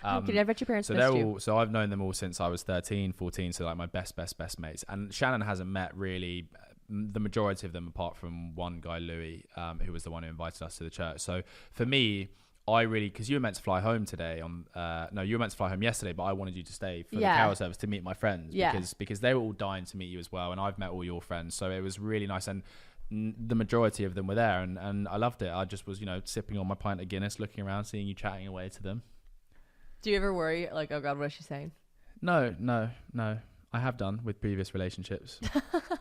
I'm kidding. I bet your parents missed you. So I've known them all since I was 13, 14. So like my best mates. And Shannon hasn't met really the majority of them apart from one guy, Louis, who was the one who invited us to the church. So for me, because you were meant to fly home today you were meant to fly home yesterday, but I wanted you to stay for the carol service to meet my friends because they were all dying to meet you as well. And I've met all your friends. So it was really nice. And the majority of them were there and I loved it. I just was, sipping on my pint of Guinness, looking around, seeing you chatting away to them. Do you ever worry like, oh God, what is she saying? No. I have done with previous relationships.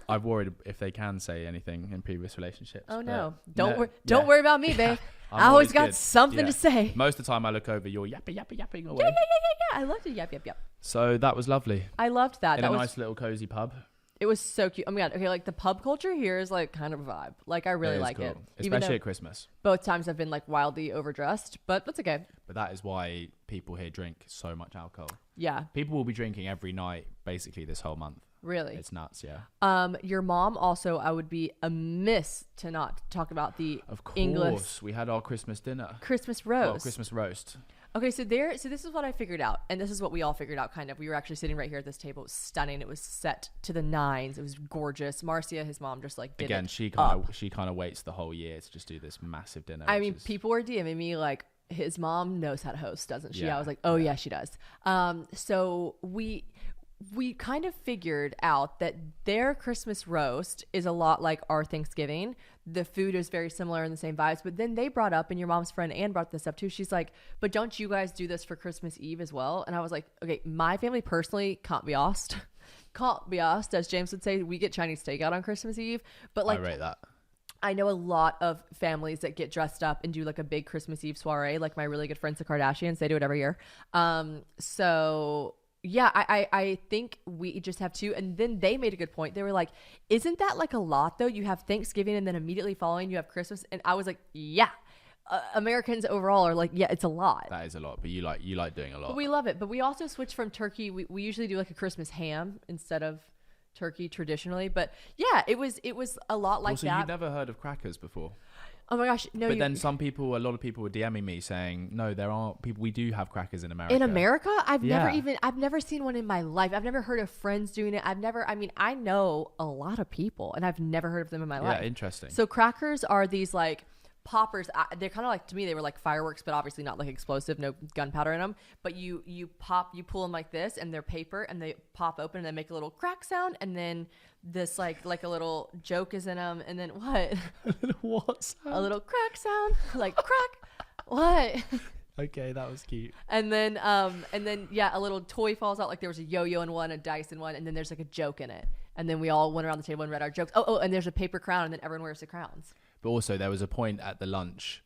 I've worried if they can say anything in previous relationships. Oh no. Don't worry about me, babe. I always got something to say. Most of the time I look over, you're yapping away. Yeah. I loved it. Yap. So that was lovely. I loved that. In a nice little cozy pub. It was so cute. Oh my God. Okay, like the pub culture here is like kind of a vibe. Like I really like it. Especially at Christmas. Both times I've been like wildly overdressed, but that's okay. But that is why people here drink so much alcohol. Yeah. People will be drinking every night basically this whole month. Really? It's nuts, yeah. Your mom also, I would be amiss to not talk about the Of course, English we had our Christmas dinner. Christmas roast. Well, Christmas roast. Okay, so this is what I figured out, and this is what we all figured out, kind of. We were actually sitting right here at this table. It was stunning. It was set to the nines. It was gorgeous. Marcia, his mom, just like did Again, it she kind of waits the whole year to just do this massive dinner. I mean, people were DMing me like, his mom knows how to host, doesn't she? Yeah, I was like, oh yeah, she does. So we kind of figured out that their Christmas roast is a lot like our Thanksgiving. The food is very similar in the same vibes, but then they brought up, and your mom's friend Anne brought this up too. She's like, but don't you guys do this for Christmas Eve as well? And I was like, okay, my family personally can't be asked. Can't be asked, as James would say. We get Chinese takeout on Christmas Eve, but like, I rate that. I know a lot of families that get dressed up and do like a big Christmas Eve soiree, like my really good friends, the Kardashians. They do it every year. So yeah, I think we just have two. And then they made a good point. They were like, isn't that like a lot though? You have Thanksgiving and then immediately following you have Christmas. And I was like, yeah. Americans overall are like, yeah, it's a lot. That is a lot, but you like doing a lot. But we love it. But we also switched from turkey. We usually do like a Christmas ham instead of turkey traditionally. But yeah, it was a lot like also, that. you've never heard of crackers before. Oh my gosh, no. But then a lot of people were DMing me saying, no, there are people, we do have crackers in America. In America? I've never seen one in my life. I've never heard of friends doing it. I know a lot of people and I've never heard of them in my life. Yeah, interesting. So crackers are these like poppers. They're kind of like, to me, they were like fireworks, but obviously not like explosive, no gunpowder in them. But you pull them like this, and they're paper, and they pop open, and they make a little crack sound, and then this like a little joke is in them, and then what? A little what sound? A little crack sound, like crack. What? Okay, that was cute. And then yeah, a little toy falls out. Like there was a yo-yo in one, a dice in one, and then there's like a joke in it. And then we all went around the table and read our jokes. Oh, and there's a paper crown, and then everyone wears the crowns. But also there was a point at the lunch,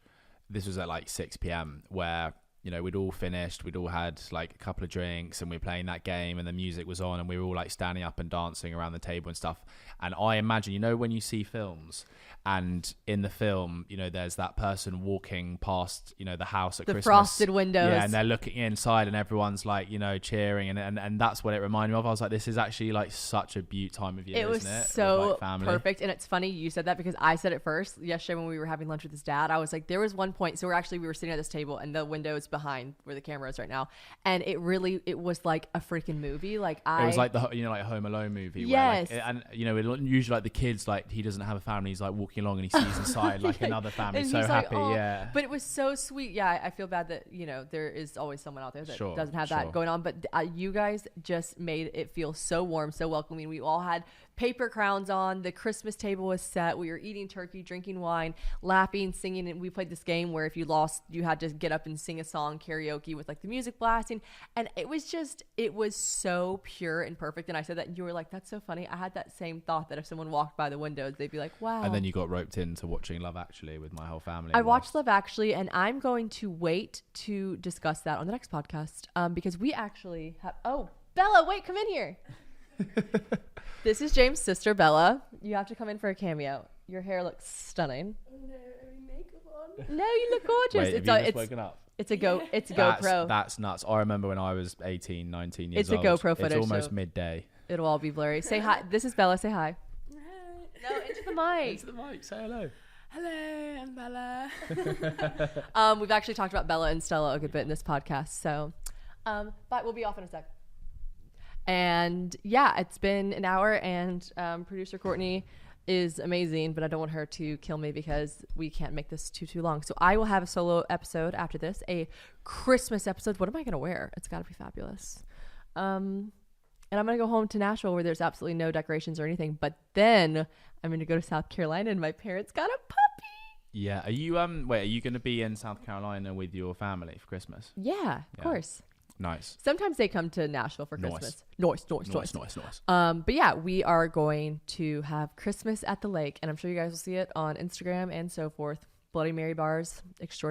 this was at like 6 p.m, where, we'd all finished, we'd all had like a couple of drinks and we were playing that game and the music was on and we were all like standing up and dancing around the table and stuff. And I imagine, when you see films and in the film, there's that person walking past, the house at Christmas. The frosted windows. Yeah, and they're looking inside and everyone's like, cheering. And that's what it reminded me of. I was like, this is actually like such a beaut time of year, isn't it? It was so like perfect. And it's funny you said that because I said it first yesterday when we were having lunch with his dad. I was like, there was one point. So we were sitting at this table and the window is behind where the camera is right now. And it was like a freaking movie. Like it was like like a Home Alone movie. Yes. Where like, and usually like the kids, like he doesn't have a family. He's like walking along and he sees inside like another family. So happy. Like, yeah. But it was so sweet. Yeah. I feel bad that, there is always someone out there that doesn't have that going on. But you guys just made it feel so warm, so welcoming. We all had paper crowns on. The Christmas table was set. We were eating turkey, drinking wine, laughing, singing. And we played this game where if you lost, you had to get up and sing a song karaoke with like the music blasting. And it was so pure and perfect. And I said that and you were like, that's so funny. I had that same thought that if someone walked by the windows, they'd be like, wow. And then you got roped into watching Love Actually with my whole family. I watched Love Actually, and I'm going to wait to discuss that on the next podcast because we actually have... Oh, Bella, wait, come in here. This is James' sister, Bella. You have to come in for a cameo. Your hair looks stunning. No, makeup on. No, you look gorgeous. Wait, have you just woken up? It's a GoPro. That's nuts. I remember when I was 18, 19 years old. It's a GoPro footage. It's almost midday. It'll all be blurry. Say hi. This is Bella. Say hi. Hi. No, into the mic. Into the mic. Say hello. Hello, I'm Bella. We've actually talked about Bella and Stella a good bit in this podcast. So, but we'll be off in a sec. And yeah, it's been an hour, and producer Courtney is amazing, but I don't want her to kill me because we can't make this too long. So I will have a solo episode after this, a Christmas episode. What am I going to wear? It's got to be fabulous. And I'm going to go home to Nashville where there's absolutely no decorations or anything. But then I'm going to go to South Carolina, and my parents got a puppy. Yeah. Are you are you going to be in South Carolina with your family for Christmas? Yeah, of course. Nice. Sometimes they come to Nashville for Christmas. Nice. But yeah, we are going to have Christmas at the lake, and I'm sure you guys will see it on Instagram and so forth. Bloody Mary bars extraordinary.